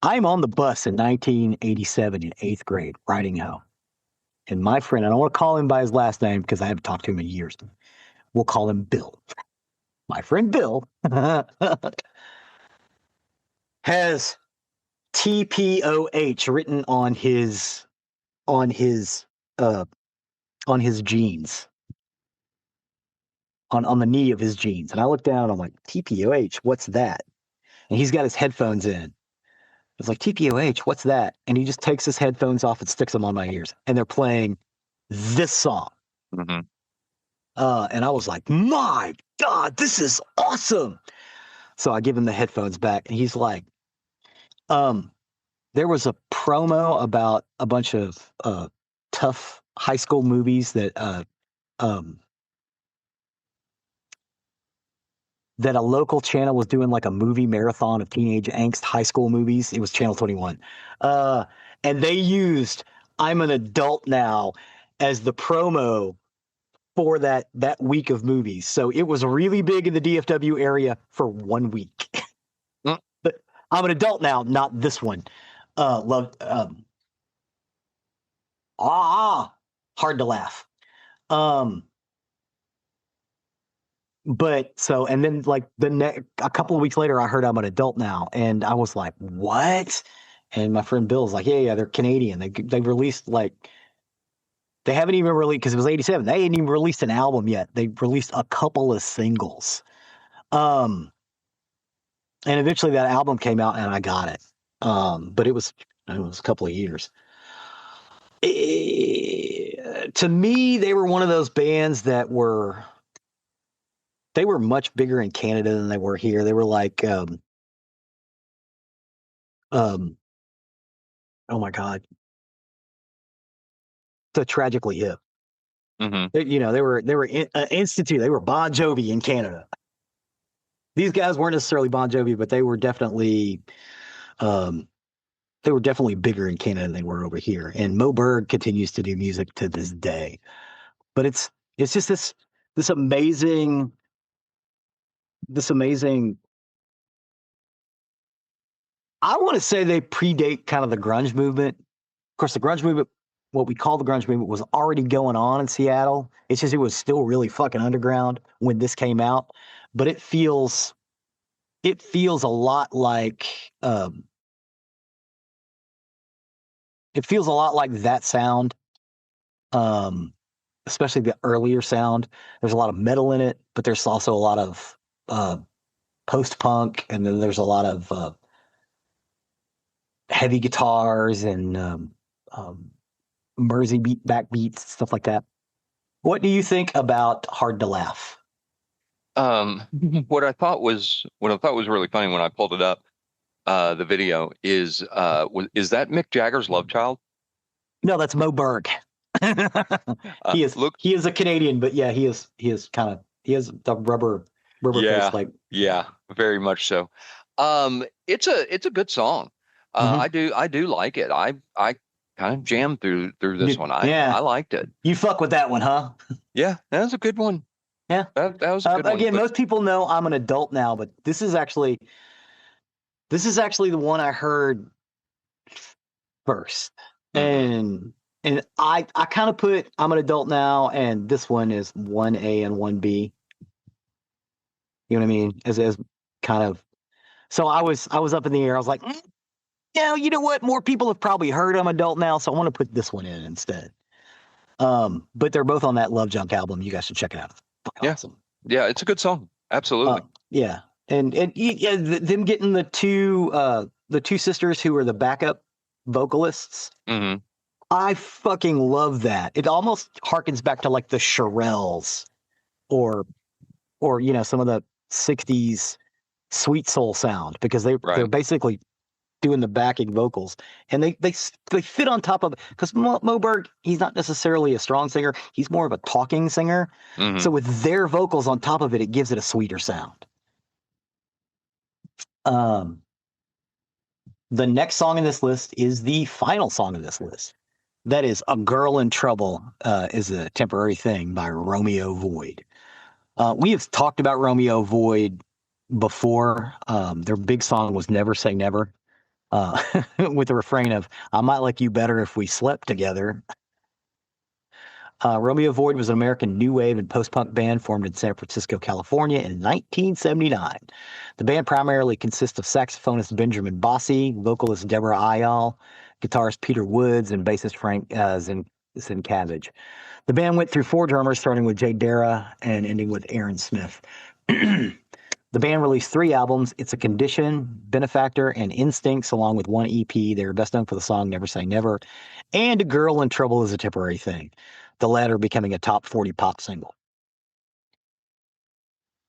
I'm on the bus in 1987 in 8th grade, riding home. And my friend, I don't want to call him by his last name because I haven't talked to him in years. We'll call him Bill. My friend Bill has TPOH written on his jeans. On the knee of his jeans. And I look down and I'm like, TPOH, what's that? And he's got his headphones in. It's like, TPOH, what's that? And he just takes his headphones off and sticks them on my ears. And they're playing this song. Mm-hmm. And I was like, my God, this is awesome. So I give him the headphones back. And he's like, there was a promo about a bunch of tough high school movies that a local channel was doing, like a movie marathon of teenage angst high school movies. It was Channel 21. And they used I'm an Adult Now as the promo for that week of movies. So it was really big in the DFW area for 1 week. But I'm an Adult Now, not this one. Loved Hard to Laugh. But so, and then like a couple of weeks later, I heard I'm an Adult Now, and I was like, what? And my friend Bill's like, yeah, they're Canadian. They released like, they haven't even released, because it was 87. They hadn't even released an album yet. They released a couple of singles. And eventually that album came out and I got it. But it was a couple of years. To me, they were one of those bands that they were much bigger in Canada than they were here. They were like, oh my God, the Tragically Hip. Mm-hmm. They were Institute. They were Bon Jovi in Canada. These guys weren't necessarily Bon Jovi, but they were definitely bigger in Canada than they were over here. And Mo Berg continues to do music to this day. But it's just this amazing. I want to say they predate kind of the grunge movement. Of course, the grunge movement, what we call the grunge movement, was already going on in Seattle. It's just it was still really fucking underground when this came out. But it feels a lot like that sound. Especially the earlier sound. There's a lot of metal in it, but there's also a lot of post-punk, and then there's a lot of heavy guitars and Mersey backbeats, stuff like that. What do you think about Hard to Laugh? What I thought was really funny when I pulled it up, the video is that Mick Jagger's love child? No, that's Mo Berg. He is a Canadian, but yeah, he has the rubber face, like, yeah, very much so. It's a good song. I do like it. I kind of jammed through this one. I liked it. You fuck with that one, huh? Yeah, that was a good one. Yeah, that was a good one. Again, most people know I'm an Adult Now, but this is actually the one I heard first. Mm-hmm. And I kind of put I'm an adult now, and this one is 1A and 1B. You know what I mean? As kind of. So I was up in the air. I was like, yeah, you know what? More people have probably heard I'm adult now, so I want to put this one in instead. But they're both on that Love Junk album. You guys should check it out. It's fucking awesome. Yeah, it's a good song. Absolutely. Yeah, and yeah, them getting the two sisters who are the backup vocalists. Mm-hmm. I fucking love that. It almost harkens back to like the Shirelles or some of the 60s sweet soul sound, because they're basically doing the backing vocals, and they fit on top of it, because Moberg, he's not necessarily a strong singer, he's more of a talking singer. Mm-hmm. So with their vocals on top of it, it gives it a sweeter sound. The next song in this list is the final song in this list. That is A Girl in Trouble is a Temporary Thing by Romeo Void. We have talked about Romeo Void before. Their big song was Never Say Never, with the refrain of, I might like you better if we slept together. Romeo Void was an American new wave and post-punk band formed in San Francisco, California in 1979. The band primarily consists of saxophonist Benjamin Bossi, vocalist Deborah Ayal, guitarist Peter Woods, and bassist Frank Zincavage. The band went through 4 drummers, starting with Jay Dara and ending with Aaron Smith. The band released 3 albums, It's a Condition, Benefactor, and Instincts, along with 1 EP. They were best known for the song Never Say Never, and A Girl in Trouble is a Temporary Thing, the latter becoming a top 40 pop single.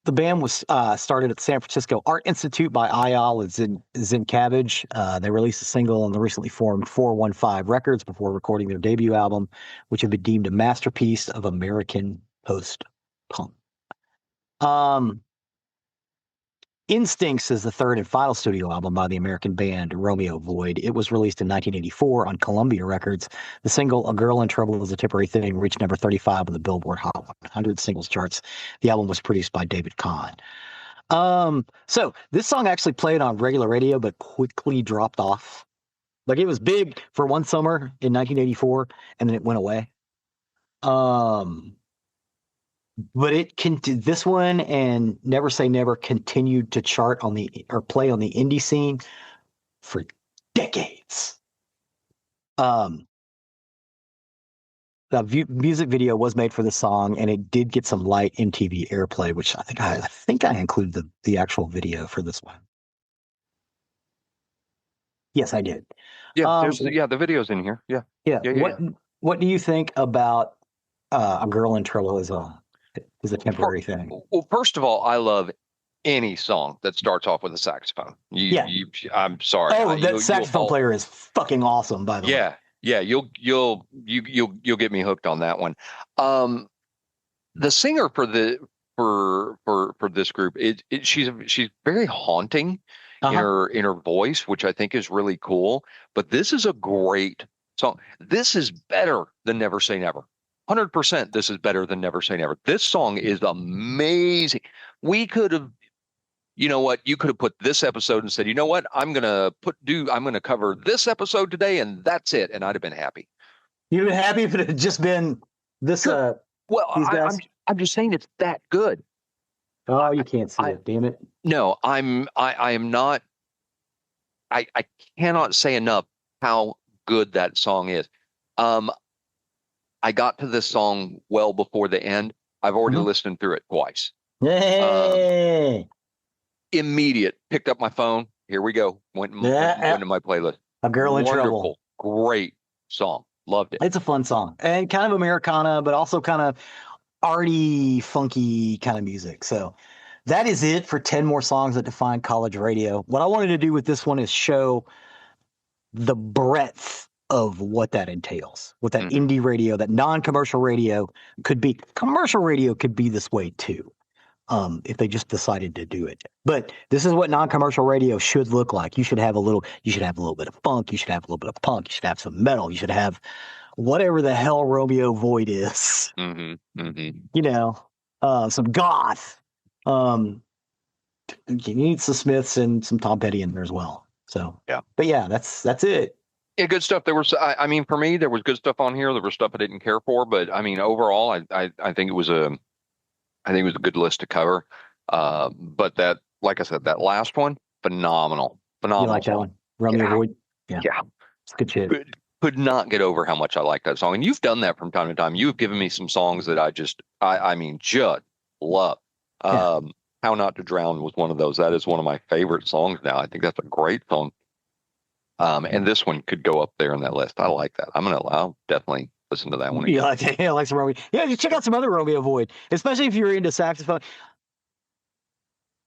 The band was started at the San Francisco Art Institute by Ayal and Zincavage. They released a single on the recently formed 415 Records before recording their debut album, which had been deemed a masterpiece of American post-punk. Instincts is the third and final studio album by the American band Romeo Void. It was released in 1984 on Columbia Records. The single A Girl in Trouble is a Temporary Thing reached number 35 on the Billboard Hot 100 singles charts. The album was produced by David Kahn. So this song actually played on regular radio, but quickly dropped off. Like, it was big for one summer in 1984, and then it went away. But this one and Never Say Never continued to chart play on the indie scene for decades. The music video was made for the song, and it did get some light MTV airplay, which I think I included the actual video for this one. Yes, I did. Yeah, the video's in here. Yeah. What do you think about A Girl in Trouble is a temporary thing? Well, first of all, I love any song that starts off with a saxophone. I'm sorry. Oh, that saxophone player is fucking awesome, by the way. Yeah, you'll get me hooked on that one. The singer for this group, she's very haunting in her voice, which I think is really cool. But this is a great song. This is better than Never Say Never. 100%. This is better than Never Say Never. This song is amazing. We could have, you know what? You could have put this episode and said, you know what? I'm gonna cover this episode today, and that's it, and I'd have been happy. You'd have been happy if it had just been this. Well, I'm just saying it's that good. Oh, you can't see it. Damn it. No, I am not. I cannot say enough how good that song is. I got to this song well before the end. I've already listened through it twice. Yay! Immediate. Picked up my phone. Here we go. Went into my playlist. A Girl in Trouble. Great song. Loved it. It's a fun song. And kind of Americana, but also kind of arty, funky kind of music. So that is it for 10 more songs that define college radio. What I wanted to do with this one is show the breadth of what that entails, what that indie radio, that non-commercial radio could be. Commercial radio could be this way too, if they just decided to do it. But this is what non-commercial radio should look like. You should have a little bit of funk. You should have a little bit of punk. You should have some metal. You should have whatever the hell Romeo Void is. You know, some goth. You need some Smiths and some Tom Petty in there as well. So yeah. But yeah, that's it. Yeah, good stuff. There was, I mean, for me, there was good stuff on here. There was stuff I didn't care for, but I mean, overall, I think it was I think it was a good list to cover. But that, like I said, that last one, phenomenal, You phenomenal like that song. one? Romeo Yeah, Void? Yeah, yeah. it's good shit. Could not get over how much I like that song. And you've done that from time to time. You've given me some songs that I mean, just love. Yeah. How Not to Drown was one of those. That is one of my favorite songs now. I think that's a great song. And this one could go up there on that list. I like that. I'll definitely listen to that one You again. like some Romeo. Yeah, you check out some other Romeo Void, especially if you're into saxophone.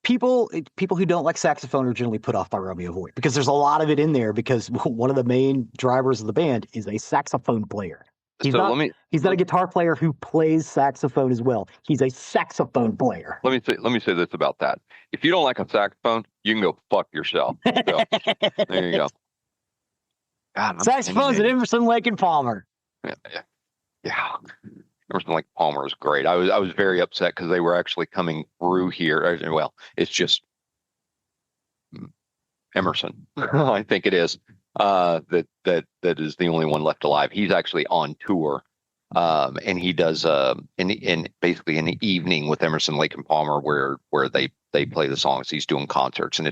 People who don't like saxophone are generally put off by Romeo Void because there's a lot of it in there because one of the main drivers of the band is a saxophone player. He's So not he's not a guitar player who plays saxophone as well. He's a saxophone player. let me say this about that. If you don't like a saxophone, you can go fuck yourself. So there you go. God, Saxophones at Emerson, Lake and Palmer. Yeah. Emerson Lake Palmer is great. I was very upset because they were actually coming through here. Well, it's just Emerson. I think it is. That is the only one left alive. He's actually on tour. And he does in basically in the evening with Emerson, Lake and Palmer where they play the songs. He's doing concerts, and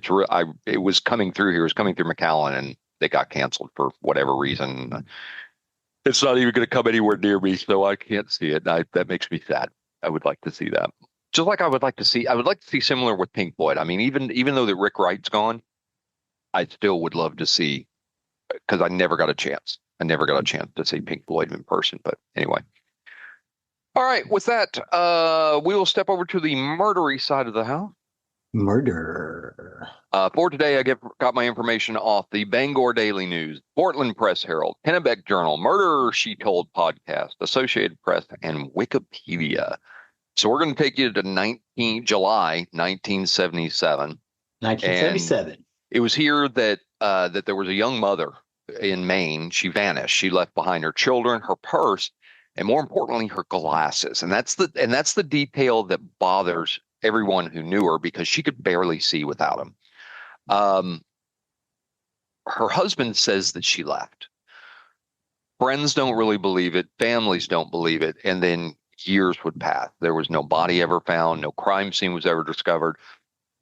it was coming through here. It was coming through McAllen, and they got canceled for whatever reason. It's not even going to come anywhere near me, so I can't see it. That makes me sad. I would like to see that. Just like I would like to see similar with Pink Floyd. I mean, even though that Rick Wright's gone, I still would love to see because I never got a chance. I never got a chance to see Pink Floyd in person. But anyway. All right. With that, we will step over to the murdery side of the house. Murder. For today, got my information off the Bangor Daily News, Portland Press Herald, Kennebec Journal, Murder She Told podcast, Associated Press, and Wikipedia. So we're going to take you to July 1977. 1977. And it was here that there was a young mother in Maine. She vanished. She left behind her children, her purse, and more importantly, her glasses. And that's the detail that bothers everyone who knew her because she could barely see without them. Her husband says that she left. Friends don't really believe it. Families don't believe it. And then years would pass. There was no body ever found. No crime scene was ever discovered.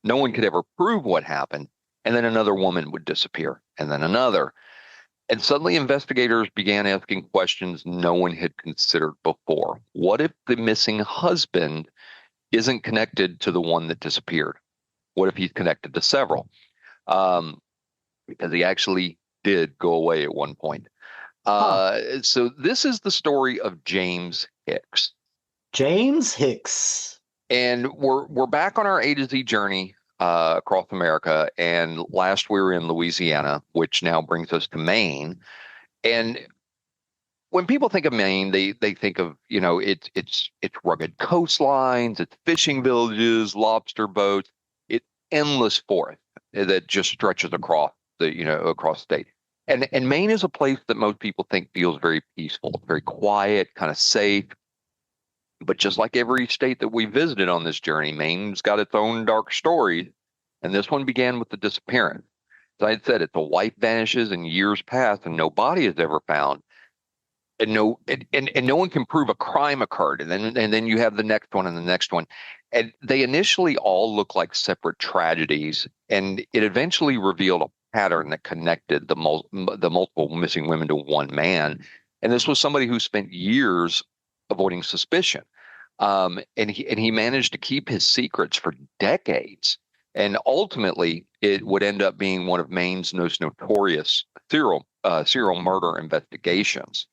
No one could ever prove what happened. And then another woman would disappear, and then another. And suddenly investigators began asking questions no one had considered before. What if the missing husband isn't connected to the one that disappeared? What if he's connected to several? Because he actually did go away at one point. So this is the story of James Hicks. James Hicks. And we're back on our A to Z journey across America. And last we were in Louisiana, which now brings us to Maine. And when people think of Maine, they think of, it's rugged coastlines, it's fishing villages, lobster boats, it's endless forest that just stretches across across state. And Maine is a place that most people think feels very peaceful, very quiet, kind of safe. But just like every state that we visited on this journey, Maine's got its own dark stories. And this one began with the disappearance. As I had said, a wife vanishes and years pass and no body is ever found. And no one can prove a crime occurred. And then you have the next one and the next one. And they initially all look like separate tragedies. And it eventually revealed a pattern that connected the multiple missing women to one man. And this was somebody who spent years avoiding suspicion. And he managed to keep his secrets for decades. And ultimately, it would end up being one of Maine's most notorious serial murder investigations.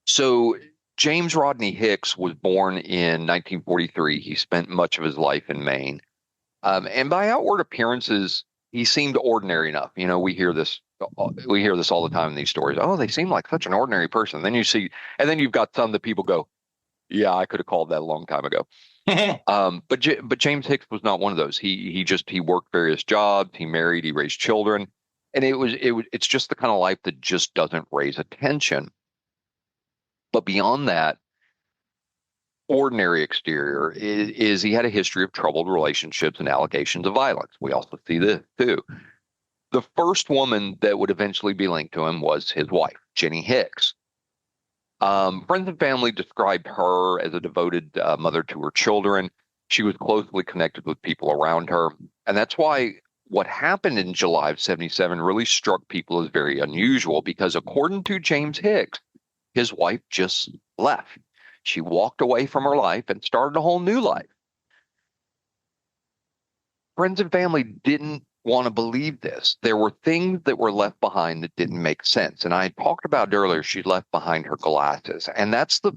So James Rodney Hicks was born in 1943. He spent much of his life in Maine. And by outward appearances, he seemed ordinary enough. We hear this all the time in these stories. Oh, they seem like such an ordinary person. Then you've got some that people go, yeah, I could have called that a long time ago. But James Hicks was not one of those. He worked various jobs. He married. He raised children, and it's just the kind of life that just doesn't raise attention. But beyond that, ordinary exterior is he had a history of troubled relationships and allegations of violence. We also see this too. The first woman that would eventually be linked to him was his wife, Jenny Hicks. Friends and family described her as a devoted mother to her children. She was closely connected with people around her. And that's why what happened in July of 77 really struck people as very unusual, because according to James Hicks, his wife just left. She walked away from her life and started a whole new life. Friends and family didn't want to believe this. There were things that were left behind that didn't make sense. And I talked about it earlier, she left behind her glasses. And that's the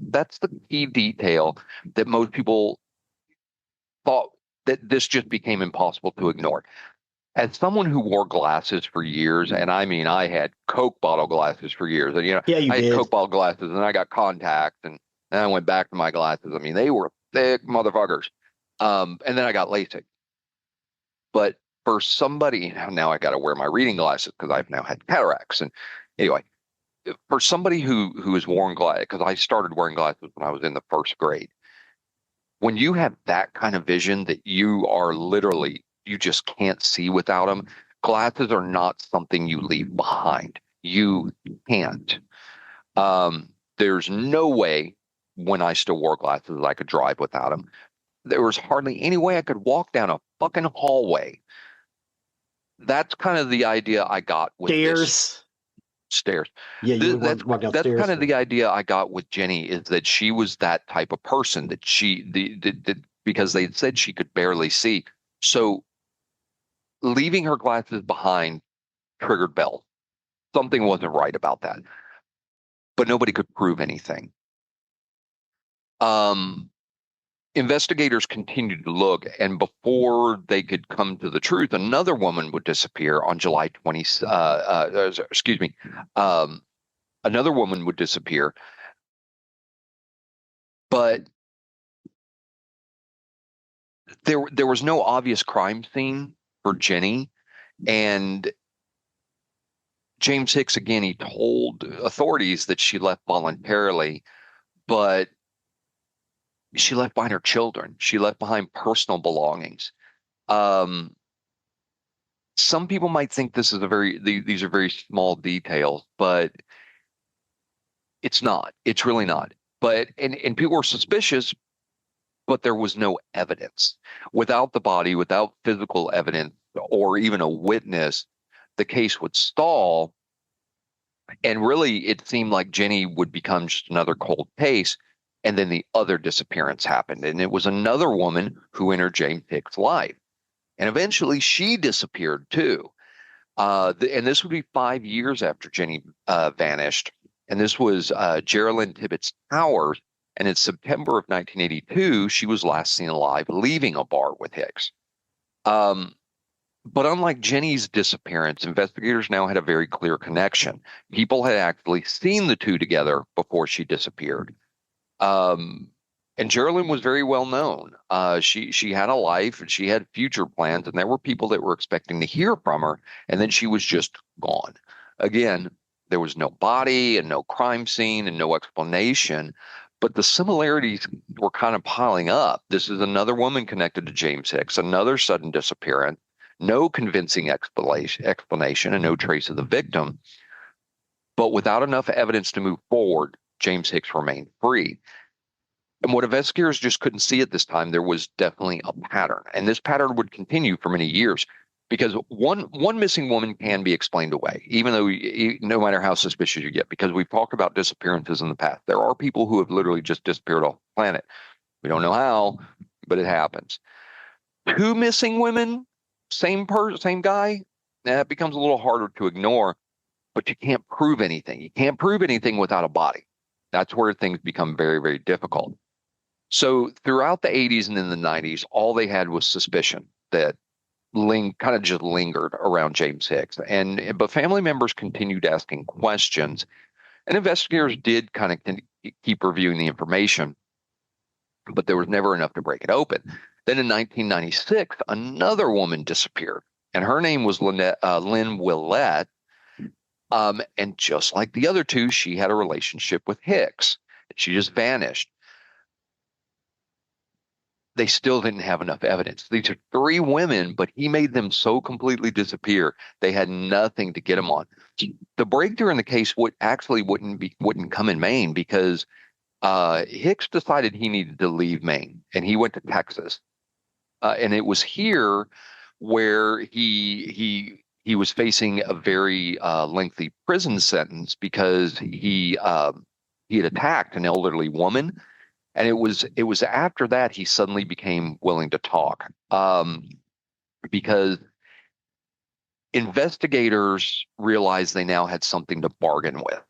key detail that most people thought that this just became impossible to ignore. As someone who wore glasses for years, and I mean, I had Coke bottle glasses for years, and Yeah, you I had did. Coke bottle glasses, and I got contacts, and then I went back to my glasses. I mean, they were thick motherfuckers. And then I got LASIK. But for somebody, now I got to wear my reading glasses because I've now had cataracts. And anyway, for somebody who has worn glasses, because I started wearing glasses when I was in the first grade, when you have that kind of vision that you are literally, you just can't see without them, glasses are not something you leave behind. You can't. There's no way when I still wore glasses I could drive without them. There was hardly any way I could walk down a fucking hallway. That's kind of the idea I got with this stairs. Yeah, you would walk That's downstairs. kind of the idea I got with Jenny, is that she was that type of person, that because they said she could barely see. So leaving her glasses behind triggered bells. Something wasn't right about that, but nobody could prove anything. Investigators continued to look, and before they could come to the truth, another woman would disappear on July 20. Excuse me. Another woman would disappear, but there was no obvious crime scene for Jenny. And James Hicks, again, he told authorities that she left voluntarily, but she left behind her children. She left behind personal belongings. Some people might think this is these are very small details, but it's not. It's really not. But and people were suspicious, but there was no evidence. Without the body, without physical evidence or even a witness, the case would stall. And really, it seemed like Jenny would become just another cold case. And then the other disappearance happened. And it was another woman who entered James Hicks' life. And eventually she disappeared too. And this would be 5 years after Jenny vanished. And this was Geraldine Tibbetts Towers. And in September of 1982, she was last seen alive leaving a bar with Hicks. But unlike Jenny's disappearance, investigators now had a very clear connection. People had actually seen the two together before she disappeared. And Geraldine was very well known. She had a life and she had future plans, and there were people that were expecting to hear from her, and then she was just gone. Again, there was no body and no crime scene and no explanation, but the similarities were kind of piling up. This is another woman connected to James Hicks, another sudden disappearance, no convincing explanation, and no trace of the victim. But without enough evidence to move forward, James Hicks remained free. And what investigators just couldn't see at this time, there was definitely a pattern. And this pattern would continue for many years, because one missing woman can be explained away, even though no matter how suspicious you get, because we've talked about disappearances in the past. There are people who have literally just disappeared off the planet. We don't know how, but it happens. Two missing women, same guy, that becomes a little harder to ignore, but you can't prove anything. You can't prove anything without a body. That's where things become very, very difficult. So throughout the 80s and in the 90s, all they had was suspicion that kind of just lingered around James Hicks. But family members continued asking questions, and investigators did kind of keep reviewing the information, but there was never enough to break it open. Then in 1996, another woman disappeared, and her name was Lynn Willette. And just like the other two, she had a relationship with Hicks. She just vanished. they still didn't have enough evidence. These are three women, but he made them so completely disappear. They had nothing to get them on. The breakthrough in the case wouldn't come in Maine because Hicks decided he needed to leave Maine, and he went to Texas. And it was here where he was facing a very lengthy prison sentence because he had attacked an elderly woman, and it was after that he suddenly became willing to talk, because investigators realized they now had something to bargain with.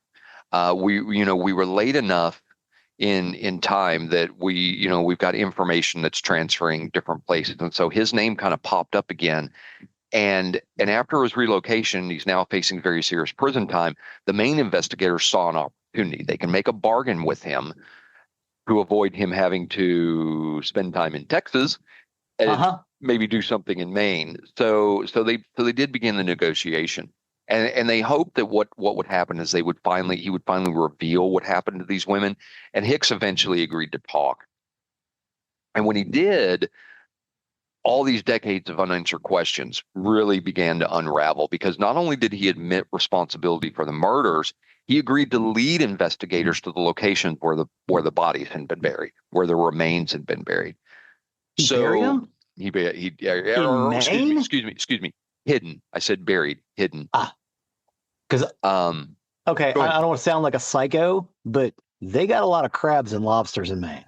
We were late enough in time that we've got information that's transferring different places, and so his name kind of popped up again. And after his relocation, he's now facing very serious prison time. The Maine investigators saw an opportunity. They can make a bargain with him to avoid him having to spend time in Texas and maybe do something in Maine. So they did begin the negotiation. And they hoped that what would happen is he would finally reveal what happened to these women. And Hicks eventually agreed to talk. And when he did, all these decades of unanswered questions really began to unravel, because not only did he admit responsibility for the murders, he agreed to lead investigators to the locations where the bodies had been buried, where the remains had been buried. He buried them? Excuse me, hidden. I said buried, hidden. Because okay, I don't want to sound like a psycho, but they got a lot of crabs and lobsters in Maine.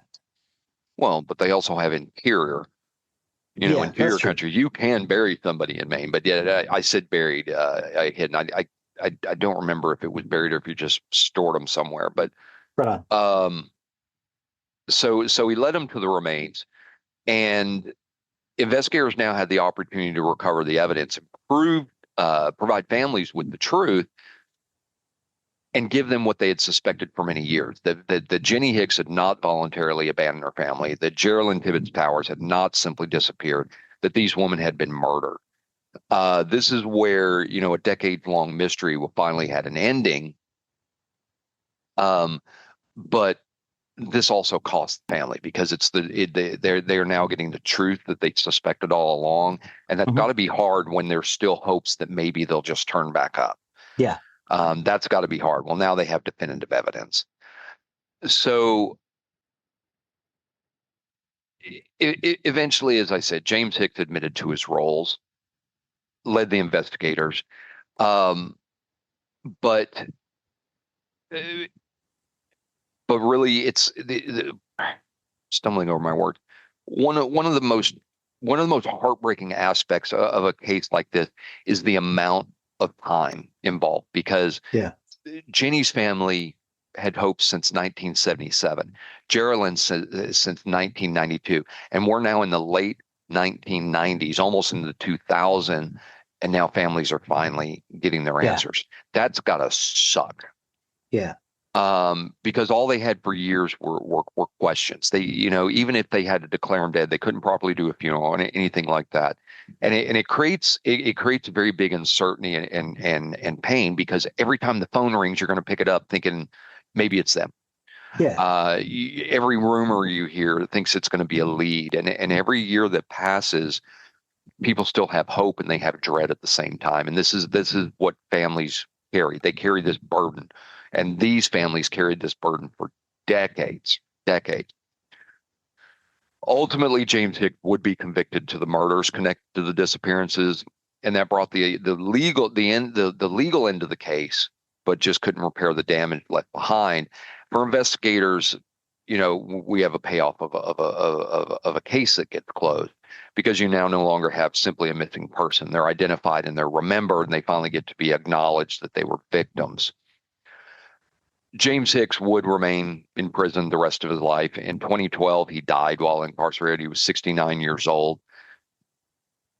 Well, but they also have interior. Interior country. You can bury somebody in Maine, but yeah, I said buried, hidden. I don't remember if it was buried or if you just stored them somewhere. But right on. So he led them to the remains, and investigators now had the opportunity to recover the evidence, provide families with the truth, and give them what they had suspected for many years: that Jenny Hicks had not voluntarily abandoned her family, that Geraldine Tibbetts Powers had not simply disappeared, that these women had been murdered. This is where, a decade-long mystery will finally had an ending. But this also cost the family, because they're now getting the truth that they suspected all along, and that's got to be hard when there's still hopes that maybe they'll just turn back up. Yeah. That's got to be hard. Well, now they have definitive evidence. So eventually, as I said, James Hicks admitted to his roles, led the investigators, but really, it's stumbling over my words. One of the most heartbreaking aspects of a case like this is the amount of time involved, because Jenny's family had hoped since 1977, Geraldine since 1992, and we're now in the late 1990s, almost into the 2000s, and now families are finally getting their answers. That's gotta suck. Yeah. Because all they had for years were questions. They, even if they had to declare him dead, they couldn't properly do a funeral or anything like that. And it creates a very big uncertainty and pain, because every time the phone rings, you're going to pick it up thinking maybe it's them. Yeah. Every rumor you hear thinks it's going to be a lead, and every year that passes, people still have hope and they have dread at the same time. And this is what families carry. They carry this burden. And these families carried this burden for decades. Ultimately, James Hicks would be convicted to the murders connected to the disappearances, and that brought the legal end of the case, but just couldn't repair the damage left behind. For investigators, we have a payoff of a case that gets closed, because you now no longer have simply a missing person. They're identified and they're remembered, and they finally get to be acknowledged that they were victims. James Hicks would remain in prison the rest of his life. In 2012, he died while incarcerated. He was 69 years old.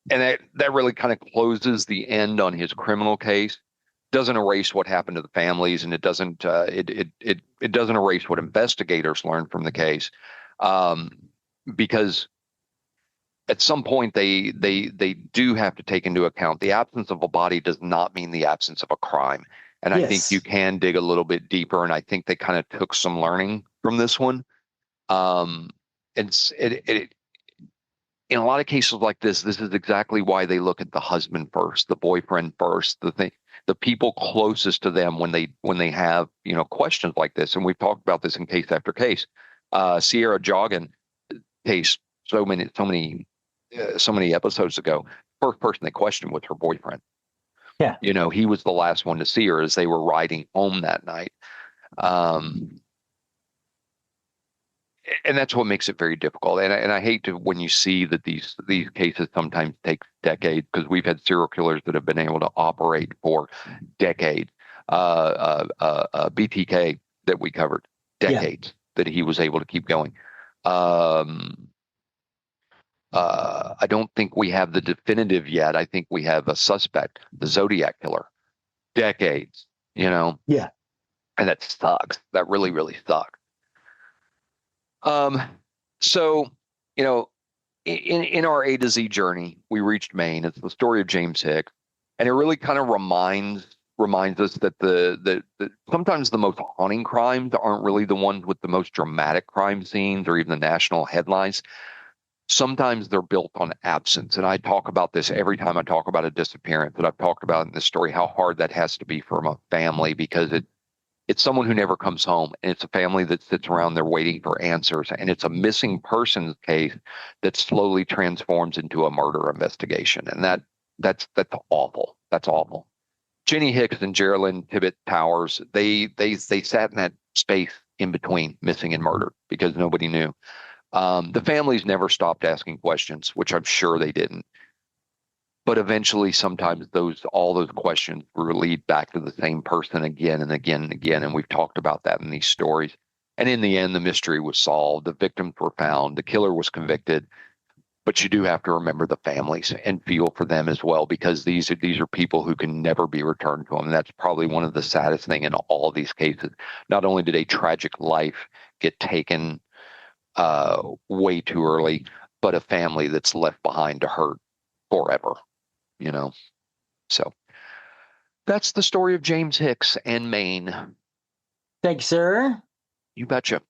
And that really kind of closes the end on his criminal case. Doesn't erase what happened to the families, and it doesn't erase what investigators learned from the case, because at some point they do have to take into account the absence of a body does not mean the absence of a crime. And I think you can dig a little bit deeper, and I think they kind of took some learning from this one. And in a lot of cases like this is exactly why they look at the husband first, the boyfriend first, the people closest to them when they have, questions like this. And we've talked about this in case after case. Sierra Joggin case so many episodes ago. First person they questioned was her boyfriend. Yeah. He was the last one to see her as they were riding home that night. And that's what makes it very difficult. And I hate to when you see that these cases sometimes take decades, because we've had serial killers that have been able to operate for decades. BTK that we covered, decades that he was able to keep going. I don't think we have the definitive yet. I think we have a suspect, the Zodiac killer, decades. Yeah. And that sucks. That really, really sucks. So, in our A to Z journey, we reached Maine. It's the story of James Hicks, and it really kind of reminds us that the sometimes the most haunting crimes aren't really the ones with the most dramatic crime scenes or even the national headlines. Sometimes they're built on absence, and I talk about this every time I talk about a disappearance that I've talked about in this story, how hard that has to be for a family, because it's someone who never comes home, and it's a family that sits around there waiting for answers, and it's a missing persons case that slowly transforms into a murder investigation, and that's awful. That's awful. Jenny Hicks and Geraldine Tibbet Towers, they sat in that space in between missing and murdered because nobody knew. The families never stopped asking questions, which I'm sure they didn't. But eventually, sometimes all those questions will lead back to the same person again and again and again. And we've talked about that in these stories. And in the end, the mystery was solved. The victims were found. The killer was convicted. But you do have to remember the families and feel for them as well, because these are people who can never be returned to them. And that's probably one of the saddest things in all of these cases. Not only did a tragic life get taken way too early, but a family that's left behind to hurt forever. So that's the story of James Hicks and Maine. Thank you, sir. You betcha.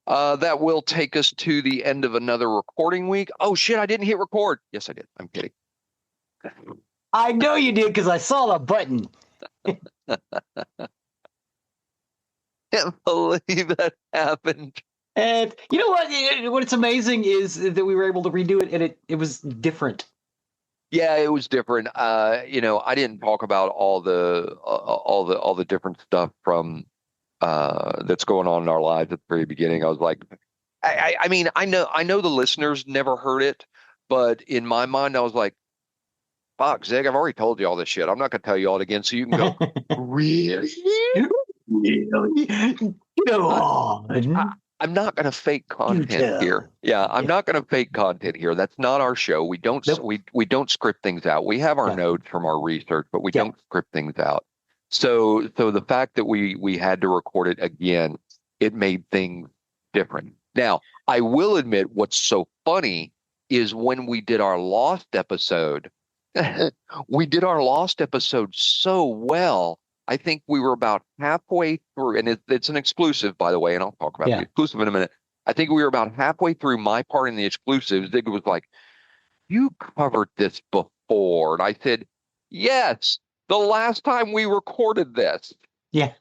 That will take us to the end of another recording week. Oh shit, I didn't hit record. Yes, I did. I'm kidding. I know you did, because I saw the button. Can't believe that happened. And you know what? What's amazing is that we were able to redo it, and it was different. Yeah, it was different. I didn't talk about all the different stuff from that's going on in our lives at the very beginning. I was like, I mean, I know the listeners never heard it, but in my mind, I was like, fuck, Zig, I've already told you all this shit. I'm not going to tell you all it again, so you can go, really? Really? Go on. I'm not going to fake content here. Yeah, I'm not going to fake content here. That's not our show. We don't we don't script things out. We have our notes from our research, but we don't script things out. So the fact that we had to record it again, it made things different. Now, I will admit what's so funny is when we did our Lost episode, we did our Lost episode so well. I think we were about halfway through, and it's an exclusive, by the way, and I'll talk about the exclusive in a minute. I think we were about halfway through my part in the exclusive. Zig was like, "You covered this before," and I said, "Yes, the last time we recorded this." Yeah.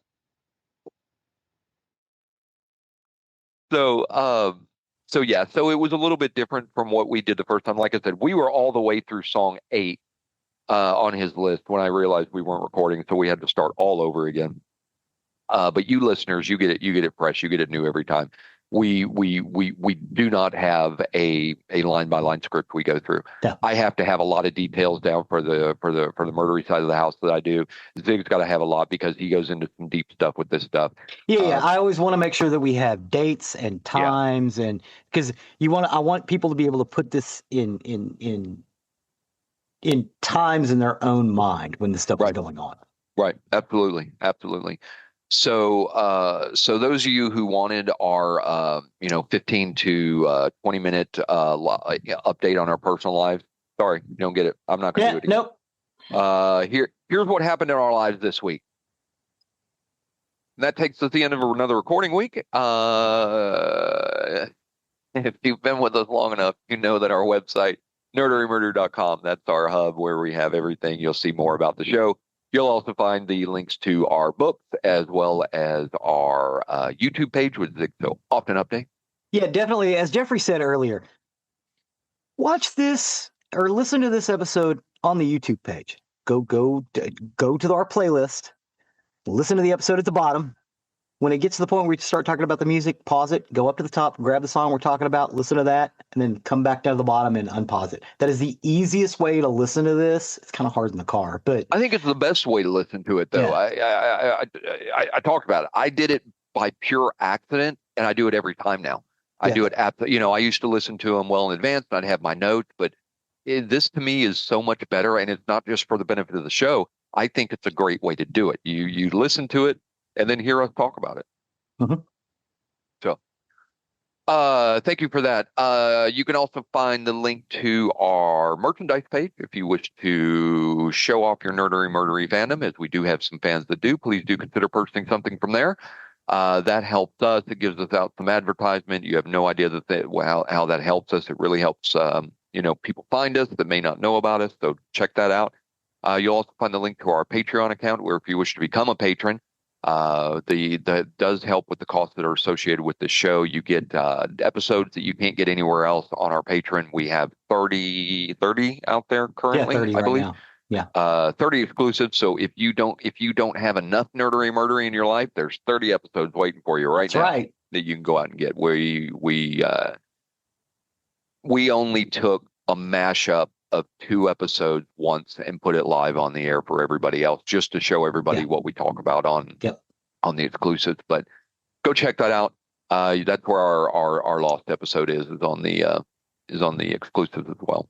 So it was a little bit different from what we did the first time. Like I said, we were all the way through song 8. On his list when I realized we weren't recording, so we had to start all over again. But you listeners, you get it fresh, you get it new every time. We do not have a line by line script we go through. Yeah. I have to have a lot of details down for the murdery side of the house that I do. Zig's got to have a lot because he goes into some deep stuff with this stuff. Yeah. I always want to make sure that we have dates and times, and because I want people to be able to put this in times in their own mind when the stuff is going on. Right. Absolutely. Absolutely. So those of you who wanted our, 15 to 20 minute update on our personal lives, sorry, you don't get it. I'm not going to do it again. Nope. Here's what happened in our lives this week. And that takes us to the end of another recording week. if you've been with us long enough, you know that our website, nerderymurdery.com, that's our hub where we have everything. You'll see more about the show. You'll also find the links to our books as well as our YouTube page, which is so often update. Yeah, definitely. As Jeffrey said earlier, watch this or listen to this episode on the YouTube page. Go to our playlist. Listen to the episode at the bottom. When it gets to the point where we start talking about the music, pause it, go up to the top, grab the song we're talking about, listen to that, and then come back down to the bottom and unpause it. That is the easiest way to listen to this. It's kind of hard in the car, but I think it's the best way to listen to it, though. Yeah. I talked about it. I did it by pure accident, and I do it every time now. I do it at the, I used to listen to them well in advance, and I'd have my notes, but this to me is so much better, and it's not just for the benefit of the show. I think it's a great way to do it. You listen to it, and then hear us talk about it. Mm-hmm. So, thank you for that. You can also find the link to our merchandise page if you wish to show off your Nerdery Murdery fandom, as we do have some fans that do. Please do consider purchasing something from there. That helps us. It gives us out some advertisement. You have no idea how that helps us. It really helps, people find us that may not know about us. So check that out. You'll also find the link to our Patreon account, where if you wish to become a patron, that does help with the costs that are associated with the show. You get episodes that you can't get anywhere else on our Patreon. We have 30 out there currently, 30 I believe. Right now. Yeah. 30 exclusives. So if you don't have enough Nerdery Murdery in your life, there's 30 episodes waiting for you That's now right. that you can go out and get. We only took a mashup of 2 episodes once and put it live on the air for everybody else, just to show everybody what we talk about on the exclusives. But go check that out. That's where our lost episode is on the exclusives as well.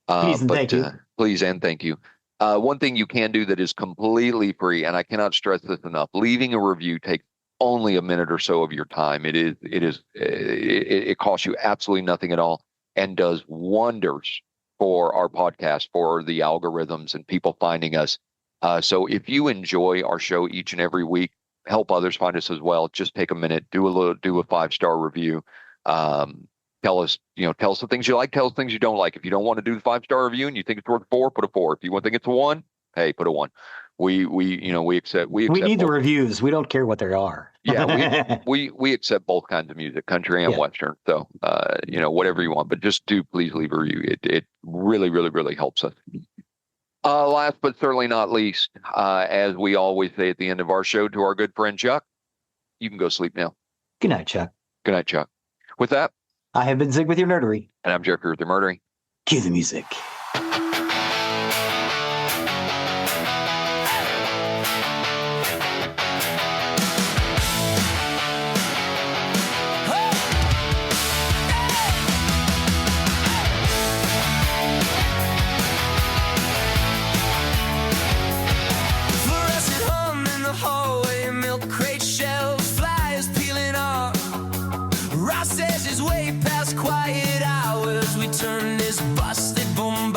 Please and thank you. Please and thank you. One thing you can do that is completely free, and I cannot stress this enough: leaving a review takes only a minute or so of your time. It costs you absolutely nothing at all, and does wonders for our podcast, for the algorithms and people finding us. So if you enjoy our show each and every week, help others find us as well. Just take a minute, do a 5-star review. Tell us the things you like, tell us things you don't like. If you don't want to do the 5-star review and you think it's worth 4, put a 4. If you think it's a 1, hey, put a 1. We accept. We need both. the reviews. We don't care what they are. Yeah, we accept both kinds of music, country and Western. So, whatever you want, but just please leave a review. It really, really, really helps us. Last but certainly not least, as we always say at the end of our show to our good friend Chuck, you can go sleep now. Good night, Chuck. Good night, Chuck. With that, I have been Zig with your Nerdery. And I'm Jeffrey with your Murdery. Cue the music. Way past quiet hours, we turn this busted boom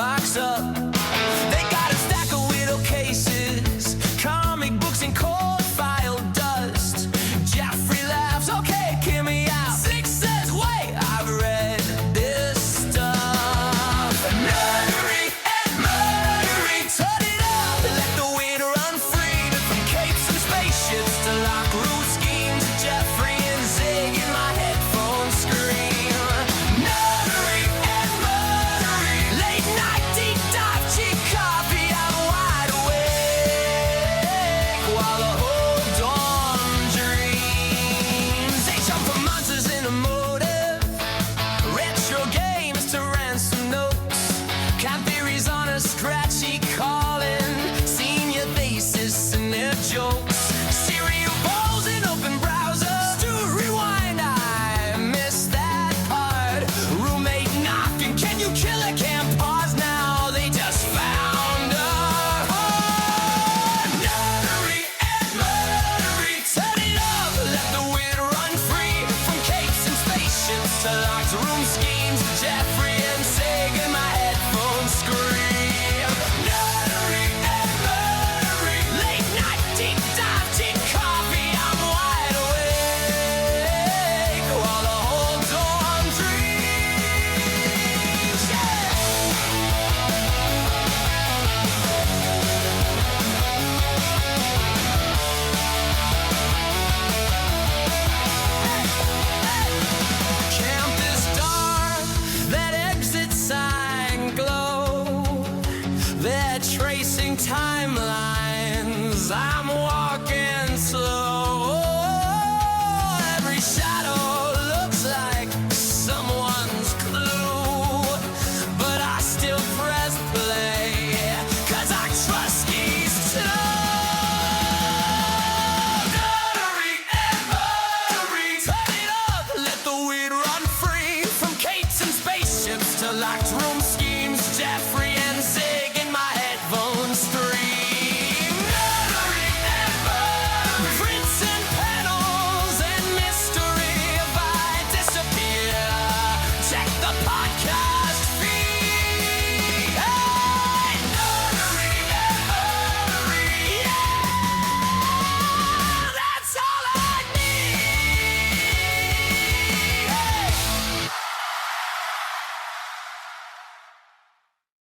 I'm